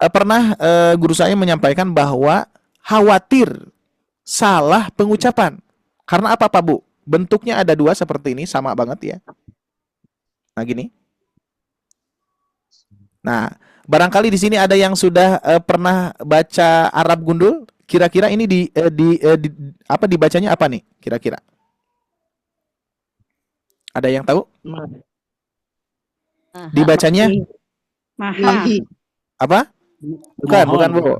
pernah guru saya menyampaikan bahwa khawatir salah pengucapan. Karena apa Pak Bu? Bentuknya ada dua seperti ini, sama banget ya. Nah, gini. Nah, barangkali di sini ada yang sudah pernah baca Arab gundul. Kira-kira ini dibacanya apa nih? Kira-kira. Ada yang tahu? Dibacanya? Maha. Apa? Bukan Bu.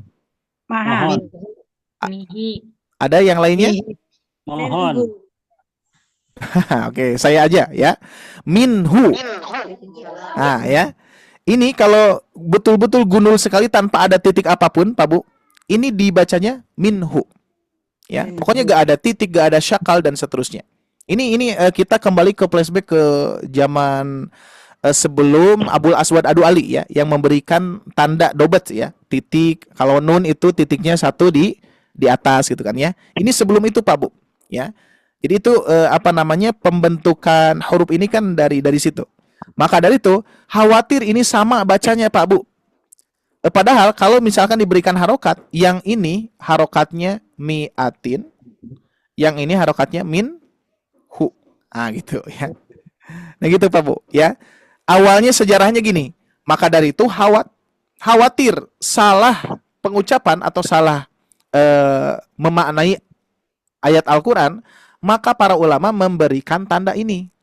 Maha. Ada yang lainnya? Mohon. Oke, saya aja ya. Minhu. Nah, ya. Ini kalau betul-betul gundul sekali tanpa ada titik apapun, Pak Bu, ini dibacanya minhu. Ya, pokoknya gak ada titik, gak ada syakal dan seterusnya. Ini kita kembali ke flashback ke zaman sebelum Abul Aswad Adu Ali ya, yang memberikan tanda dobat ya, titik. Kalau nun itu titiknya satu di atas gitu kan ya. Ini sebelum itu Pak Bu ya. Jadi itu pembentukan huruf ini kan dari situ. Maka dari itu khawatir ini sama bacanya Pak Bu. Padahal kalau misalkan diberikan harokat, yang ini harokatnya mi'atin, yang ini harokatnya min hu. Ah gitu ya. Nah gitu Pak Bu ya. Awalnya sejarahnya gini. Maka dari itu khawatir salah pengucapan atau salah memaknai ayat Al-Quran, maka para ulama memberikan tanda ini.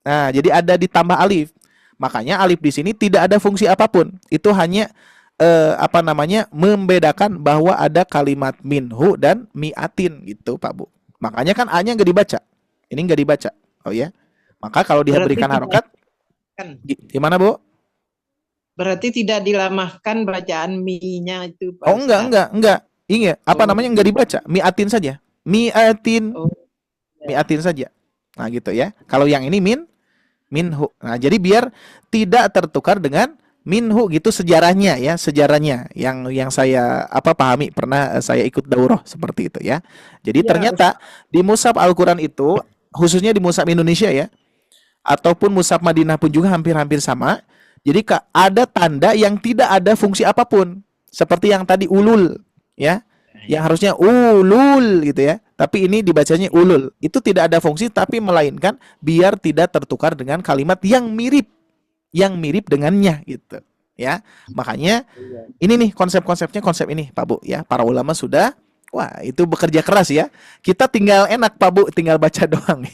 Nah, jadi ada ditambah alif. Makanya alif di sini tidak ada fungsi apapun. Itu hanya membedakan bahwa ada kalimat minhu dan mi'atin gitu Pak Bu. Makanya kan A-nya nggak dibaca. Ini nggak dibaca. Oh ya. Maka kalau dia berikan harokat, gimana Bu? Berarti tidak dilamahkan bacaan mi-nya itu Pak Oh enggak. Ingat, nggak dibaca. Mi'atin saja. Mi'atin saja. Nah gitu ya. Kalau yang ini minhu. Nah, jadi biar tidak tertukar dengan minhu gitu sejarahnya yang saya pahami, pernah saya ikut daurah seperti itu ya. Jadi ternyata di mushaf Al-Qur'an itu, khususnya di mushaf Indonesia ya, ataupun mushaf Madinah pun juga hampir-hampir sama. Jadi ada tanda yang tidak ada fungsi apapun, seperti yang tadi ulul ya, yang harusnya ulul gitu ya, tapi ini dibacanya ulul. Itu tidak ada fungsi, tapi melainkan biar tidak tertukar dengan kalimat yang mirip dengannya gitu ya. Makanya ini nih konsep ini Pak Bu ya. Para ulama sudah itu bekerja keras ya. Kita tinggal enak Pak Bu, tinggal baca doang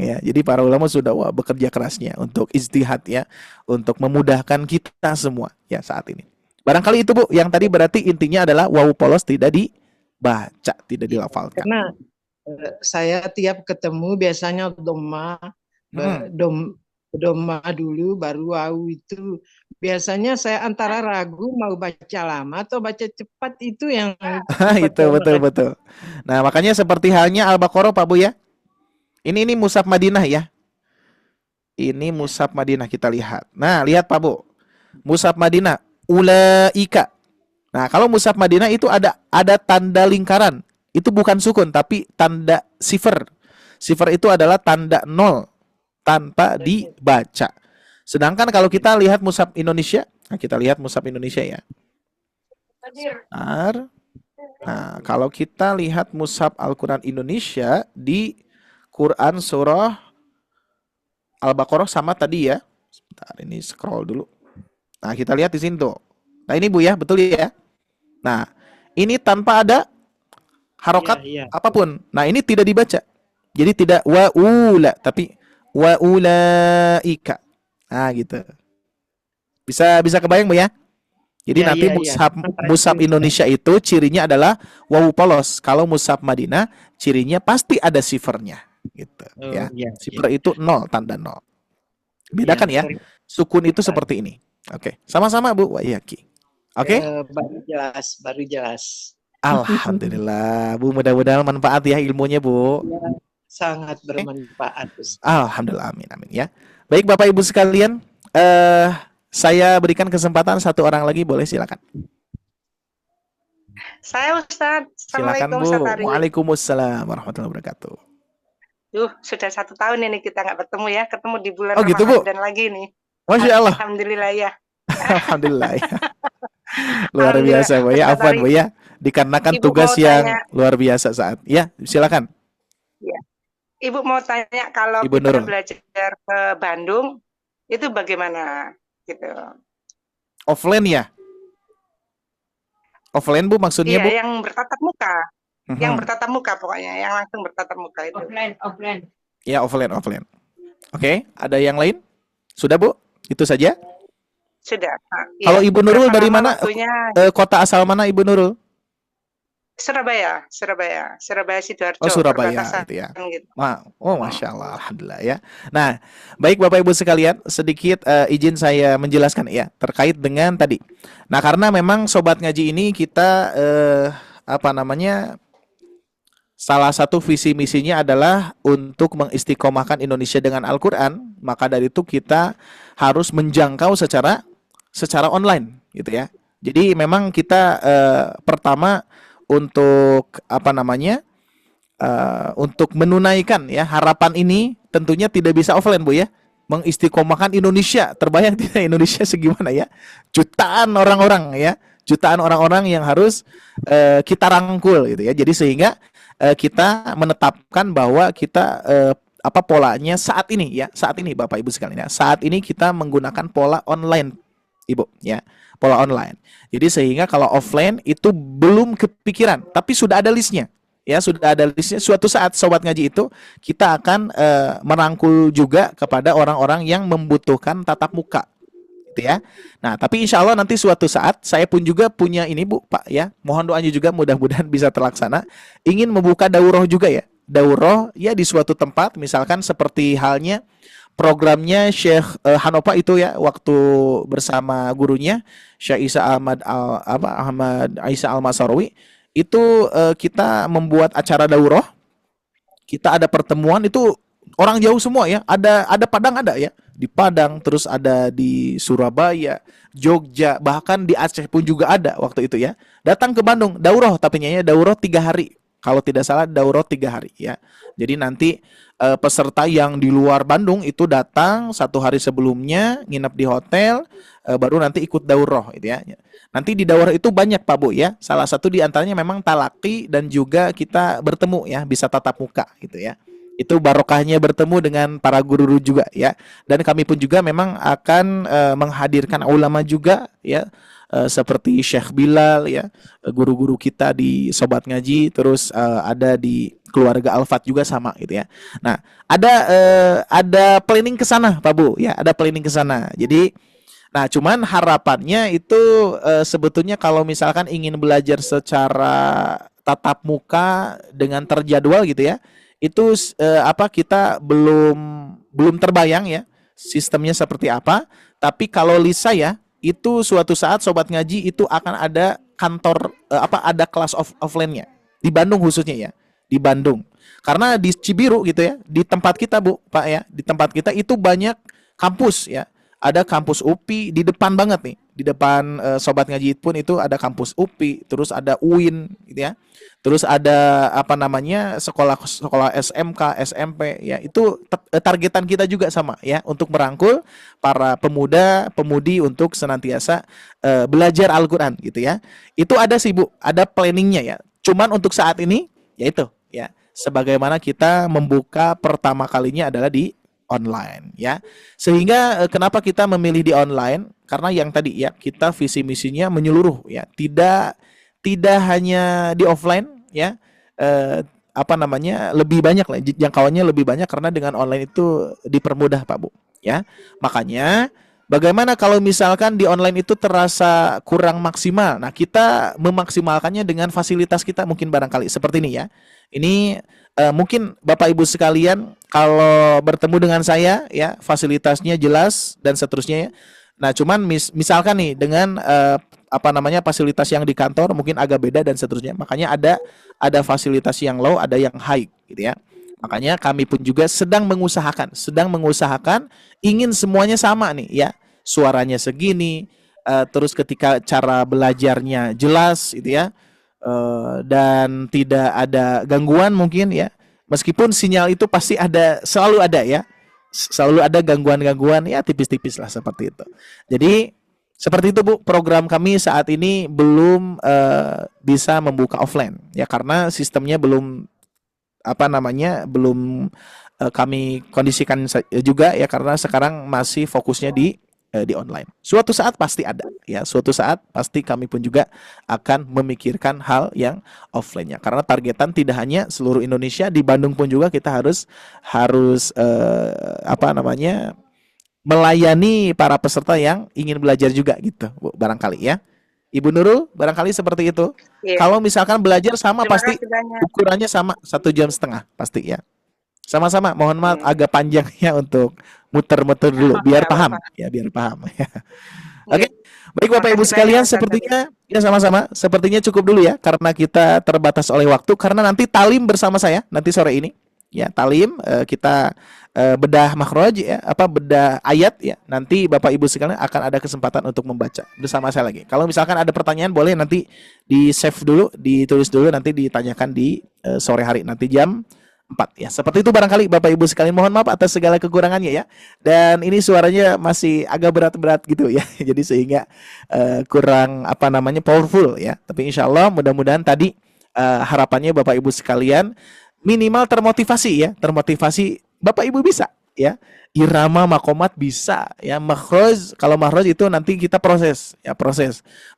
ya. Jadi para ulama sudah bekerja kerasnya untuk ijtihad ya, untuk memudahkan kita semua ya saat ini. Barangkali itu Bu yang tadi berarti intinya adalah wawu polos tidak dibaca, tidak dilafalkan. Karena saya tiap ketemu biasanya doma dulu baru wawu itu. Biasanya saya antara ragu mau baca lama atau baca cepat, itu yang itu betul. Nah, makanya seperti halnya Al-Baqarah Pak Bu ya. Ini mushaf Madinah ya. Ini mushaf Madinah kita lihat. Nah, lihat Pak Bu. Mushaf Madinah ulaika. Nah, kalau mushaf Madinah itu ada tanda lingkaran. Itu bukan sukun tapi tanda sifar. Sifar itu adalah tanda 0 tanpa dibaca. Sedangkan kalau kita lihat mushaf Indonesia, kita lihat mushaf Indonesia ya. Nah, kalau kita lihat mushaf Al-Quran Indonesia di Quran surah Al-Baqarah sama tadi ya. Sebentar, ini scroll dulu. Nah, kita lihat di sini tuh. Nah, ini Bu ya, betul ya. Nah, ini tanpa ada harokat apapun. Nah, ini tidak dibaca. Jadi tidak wa'ula, tapi wa'ulaika. Nah, gitu. Bisa kebayang Bu ya? Jadi nanti mushaf Indonesia itu cirinya adalah wawu polos. Kalau mushaf Madinah cirinya pasti ada sifernya gitu ya. Sifer itu 0, tanda 0. Bedakan ya. Sukun itu seperti ini. Oke. Sama-sama Bu Wa'iyaki. Oke? Baru jelas. Alhamdulillah. Bu, mudah-mudahan manfaat ya ilmunya Bu. Ya, sangat bermanfaat. Alhamdulillah, amin ya. Baik Bapak Ibu sekalian, saya berikan kesempatan satu orang lagi, boleh silakan. Saya Ustaz. Silakan Bu. Waalaikumsalam warahmatullahi wabarakatuh. Sudah 1 tahun ini kita nggak bertemu ya, ketemu di bulan gitu, Bu? Ramadan lagi nih. Masya Allah. Alhamdulillah ya. Alhamdulillah ya. Luar biasa Bu ya, afwan Bu ya. Dikarenakan tugas yang luar biasa saat. Ya, silakan. Ya. Ibu mau tanya, kalau Ibu kita Nurul belajar ke Bandung itu bagaimana gitu? Offline ya? Offline Bu maksudnya Bu? Iya, yang bertatap muka. Yang bertatap muka pokoknya, yang langsung bertatap muka itu. Offline. Ya, offline. Oke, ada yang lain? Sudah Bu? Itu saja? Sudah. Kalau Ibu Nurul dari mana? Kota asal mana Ibu Nurul? Surabaya Sidoarjo. Oh, Surabaya gitu ya. Gitu. Masya Allah, alhamdulillah ya. Nah, baik Bapak Ibu sekalian, sedikit izin saya menjelaskan ya terkait dengan tadi. Nah, karena memang sobat ngaji ini kita salah satu visi misinya adalah untuk mengistiqomahkan Indonesia dengan Al-Qur'an, maka dari itu kita harus menjangkau secara online gitu ya. Jadi memang kita pertama untuk untuk menunaikan ya harapan ini tentunya tidak bisa offline Bu ya. Mengistiqomahkan Indonesia, terbayang tidak Indonesia segimana ya? Jutaan orang-orang ya, jutaan orang-orang yang harus kita rangkul gitu ya. Jadi sehingga kita menetapkan bahwa kita polanya saat ini Bapak Ibu sekalian ya. Saat ini kita menggunakan pola online Ibu ya, pola online. Jadi sehingga kalau offline itu belum kepikiran, tapi sudah ada listnya. Ya, sudah ada listnya. Suatu saat Sobat Ngaji itu kita akan merangkul juga kepada orang-orang yang membutuhkan tatap muka. Gitu ya. Nah, tapi insya Allah nanti suatu saat saya pun juga punya ini Bu, Pak ya. Mohon doanya juga mudah-mudahan bisa terlaksana. Ingin membuka daurah juga ya. Daurah ya di suatu tempat, misalkan seperti halnya programnya Syekh Hanofa itu ya, waktu bersama gurunya Syekh Isa Ahmad Isa Al-Masarawi itu kita membuat acara daurah. Kita ada pertemuan itu orang jauh semua ya. Ada Padang ada ya. Di Padang, terus ada di Surabaya, Jogja, bahkan di Aceh pun juga ada waktu itu ya. Datang ke Bandung, daurah tapi daurah 3 hari. Kalau tidak salah daurah 3 hari ya. Jadi nanti peserta yang di luar Bandung itu datang 1 hari sebelumnya, nginep di hotel, baru nanti ikut daurah gitu ya. Nanti di daurah itu banyak Pak Bu ya. Salah satu di antaranya memang talaki dan juga kita bertemu ya, bisa tatap muka gitu ya. Itu barokahnya bertemu dengan para guru juga ya. Dan kami pun juga memang akan menghadirkan ulama juga ya. Seperti Syekh Bilal ya, guru-guru kita di Sobat Ngaji, terus ada di keluarga Al-Fat juga sama gitu ya. Nah, ada planning ke sana Pak Bu ya, ada planning ke sana. Jadi nah, cuman harapannya itu sebetulnya kalau misalkan ingin belajar secara tatap muka dengan terjadwal gitu ya, itu kita belum terbayang ya sistemnya seperti apa. Tapi kalau Lisa ya, itu suatu saat Sobat Ngaji itu akan ada kantor ada kelas offline-nya di Bandung khususnya ya, di Bandung. Karena di Cibiru gitu ya, di tempat kita Bu, Pak ya, di tempat kita itu banyak kampus ya. Ada kampus UPI di depan banget nih. Di depan Sobat Ngaji pun itu ada kampus UPI, terus ada UIN gitu ya. Terus ada sekolah-sekolah SMK, SMP ya. Itu targetan kita juga sama ya, untuk merangkul para pemuda-pemudi untuk senantiasa belajar Al-Qur'an gitu ya. Itu ada sih Bu, ada planningnya ya. Cuman untuk saat ini yaitu ya, sebagaimana kita membuka pertama kalinya adalah di online ya. Sehingga kenapa kita memilih di online? Karena yang tadi ya, kita visi misinya menyeluruh ya. Tidak hanya di offline ya. Lebih banyak lah, jangkauannya lebih banyak karena dengan online itu dipermudah Pak Bu ya. Makanya bagaimana kalau misalkan di online itu terasa kurang maksimal? Nah, kita memaksimalkannya dengan fasilitas kita mungkin barangkali seperti ini ya. Ini mungkin Bapak Ibu sekalian kalau bertemu dengan saya ya, fasilitasnya jelas dan seterusnya ya. Nah, cuman misalkan nih dengan fasilitas yang di kantor mungkin agak beda dan seterusnya. Makanya ada fasilitas yang low, ada yang high gitu ya. Makanya kami pun juga sedang mengusahakan ingin semuanya sama nih ya. Suaranya segini, terus ketika cara belajarnya jelas gitu ya. Dan tidak ada gangguan mungkin ya. Meskipun sinyal itu pasti selalu ada ya. Selalu ada gangguan-gangguan ya, tipis-tipis lah seperti itu. Jadi seperti itu Bu, program kami saat ini belum bisa membuka offline ya, karena sistemnya belum kami kondisikan juga ya, karena sekarang masih fokusnya di online. Suatu saat pasti ada ya, suatu saat pasti kami pun juga akan memikirkan hal yang offline-nya, karena targetan tidak hanya seluruh Indonesia, di Bandung pun juga kita harus melayani para peserta yang ingin belajar juga gitu Bu, barangkali ya. Ibu Nurul, barangkali seperti itu. Iya. Kalau misalkan belajar sama, Terima pasti kasih banyak. ukurannya sama 1,5 jam pasti ya. Sama-sama, mohon maaf agak panjang ya untuk muter-muter dulu biar paham ya, biar paham ya. Oke. Baik Bapak Ibu sekalian, sepertinya ya sama-sama. Sepertinya cukup dulu ya karena kita terbatas oleh waktu karena nanti talim bersama saya nanti sore ini. Ya, talim kita bedah makhraj ya, bedah ayat ya. Nanti Bapak Ibu sekalian akan ada kesempatan untuk membaca bersama saya lagi. Kalau misalkan ada pertanyaan boleh nanti di-save dulu, ditulis dulu nanti ditanyakan di sore hari nanti jam 4 ya. Seperti itu barangkali Bapak Ibu sekalian, mohon maaf atas segala kekurangannya ya. Dan ini suaranya masih agak berat-berat gitu ya. Jadi sehingga kurang powerful ya. Tapi insya Allah mudah-mudahan tadi harapannya Bapak Ibu sekalian minimal termotivasi ya. Termotivasi Bapak Ibu bisa ya. Irama makomat bisa ya. Makhraj, kalau makhraj itu nanti kita proses.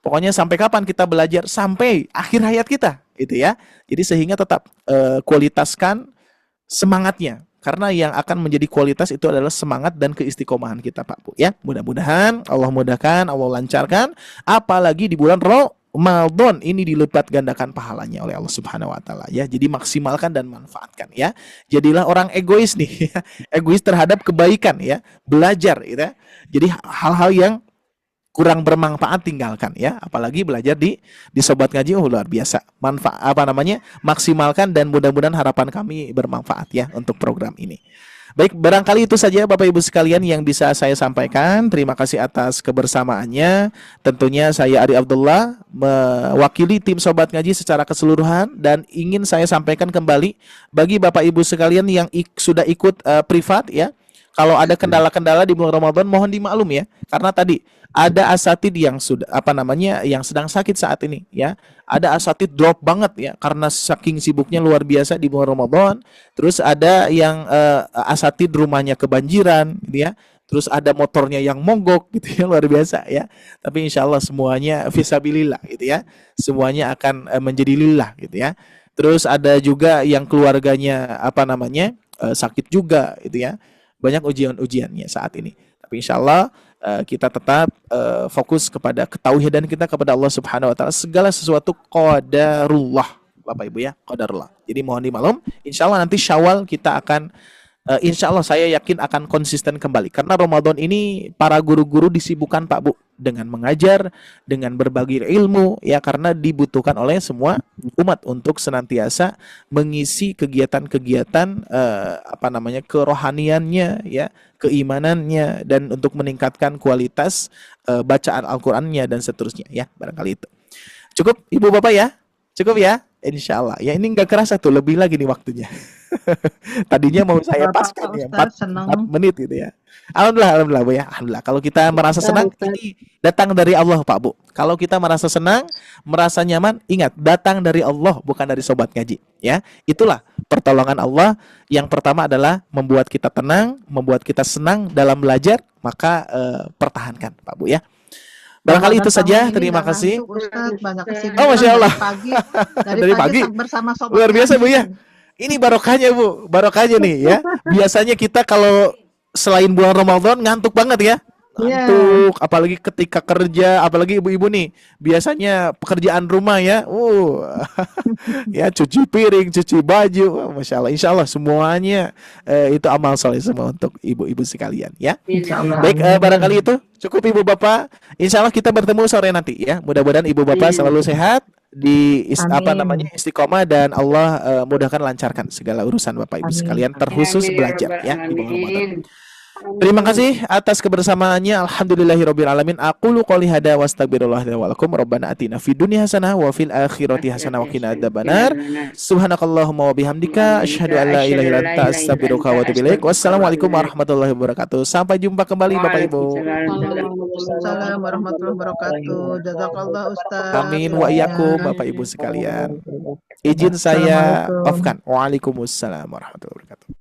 Pokoknya sampai kapan kita belajar? Sampai akhir hayat kita gitu ya. Jadi sehingga tetap kualitaskan semangatnya, karena yang akan menjadi kualitas itu adalah semangat dan keistiqomahan kita Pak Bu ya. Mudah-mudahan Allah mudahkan, Allah lancarkan, apalagi di bulan Ramadan ini dilipat gandakan pahalanya oleh Allah Subhanahu wa taala ya. Jadi maksimalkan dan manfaatkan ya. Jadilah orang egois nih ya. Egois terhadap kebaikan ya. Belajar ya. Jadi hal-hal yang kurang bermanfaat tinggalkan ya, apalagi belajar di Sobat Ngaji luar biasa. Maksimalkan dan mudah-mudahan harapan kami bermanfaat ya untuk program ini. Baik, barangkali itu saja Bapak Ibu sekalian yang bisa saya sampaikan. Terima kasih atas kebersamaannya. Tentunya saya Ari Abdullah mewakili tim Sobat Ngaji secara keseluruhan dan ingin saya sampaikan kembali bagi Bapak Ibu sekalian yang sudah ikut privat ya. Kalau ada kendala-kendala di bulan Ramadan mohon dimaklum ya. Karena tadi ada asatid yang sudah yang sedang sakit saat ini ya. Ada asatid drop banget ya karena saking sibuknya luar biasa di bulan Ramadan. Terus ada yang asatid rumahnya kebanjiran gitu ya. Terus ada motornya yang monggok gitu ya, luar biasa ya. Tapi insya Allah semuanya fisabilillah gitu ya. Semuanya akan menjadi lillah gitu ya. Terus ada juga yang keluarganya sakit juga gitu ya. Banyak ujian-ujiannya saat ini. Tapi insya Allah kita tetap fokus kepada ketauhidan kita kepada Allah Subhanahu wa taala. Segala sesuatu qadarullah, Bapak Ibu ya, qadarullah. Jadi mohon dimaklum, insya Allah nanti Syawal kita akan insya Allah saya yakin akan konsisten kembali. Karena Ramadan ini para guru-guru disibukkan Pak Bu dengan mengajar, dengan berbagi ilmu ya, karena dibutuhkan oleh semua umat untuk senantiasa mengisi kegiatan-kegiatan kerohaniannya ya, keimanannya, dan untuk meningkatkan kualitas bacaan Al-Qur'annya dan seterusnya ya, barangkali itu. Cukup Ibu Bapak ya? Cukup ya? Insya Allah. Ya ini nggak kerasa tuh, lebih lagi nih waktunya. Tadinya mau saya paskan ya 4 menit gitu ya. Alhamdulillah Bu ya. Alhamdulillah. Kalau kita merasa senang, ini datang dari Allah Pak Bu. Kalau kita merasa senang, merasa nyaman, ingat datang dari Allah bukan dari Sobat Ngaji ya. Itulah pertolongan Allah. Yang pertama adalah membuat kita tenang, membuat kita senang dalam belajar, maka pertahankan Pak Bu ya. Barangkali itu saja. Terima kasih. Oh Masya Allah. Dari pagi bersama Sobat luar biasa Bu ya. Ini barokahnya Bu, barokahnya nih ya. Biasanya kita kalau selain bulan Ramadan ngantuk banget ya. Ngantuk, apalagi ketika kerja, apalagi ibu-ibu nih. Biasanya pekerjaan rumah ya. Ya cuci piring, cuci baju. Masya Allah, insya Allah semuanya itu amal soleh semua untuk ibu-ibu sekalian ya. Baik, barangkali itu cukup Ibu Bapak. Insya Allah kita bertemu sore nanti ya. Mudah-mudahan Ibu Bapak selalu sehat, di istiqomah, dan Allah mudahkan lancarkan segala urusan Bapak Ibu sekalian, terkhusus belajar ya di bulan Ramadan. Terima kasih atas kebersamaannya. Alhamdulillahirabbil alamin. Aqulu qouli hada wa astaghfirullah li wa lakum. Rabbana atina fid dunya hasanah wa fil akhirati hasanah wa qina adzabannar. Subhanakallahumma wa bihamdika asyhadu an la ilaha illa anta astaghfiruka wa atubu ilaik. Wassalamualaikum warahmatullahi wabarakatuh. Sampai jumpa kembali Bapak Ibu. Waalaikumsalam warahmatullahi wabarakatuh. Jazakallah Ustaz. Amin wa iyyakum Bapak Ibu sekalian. Izin saya offkan. Waalaikumsalam warahmatullahi wabarakatuh.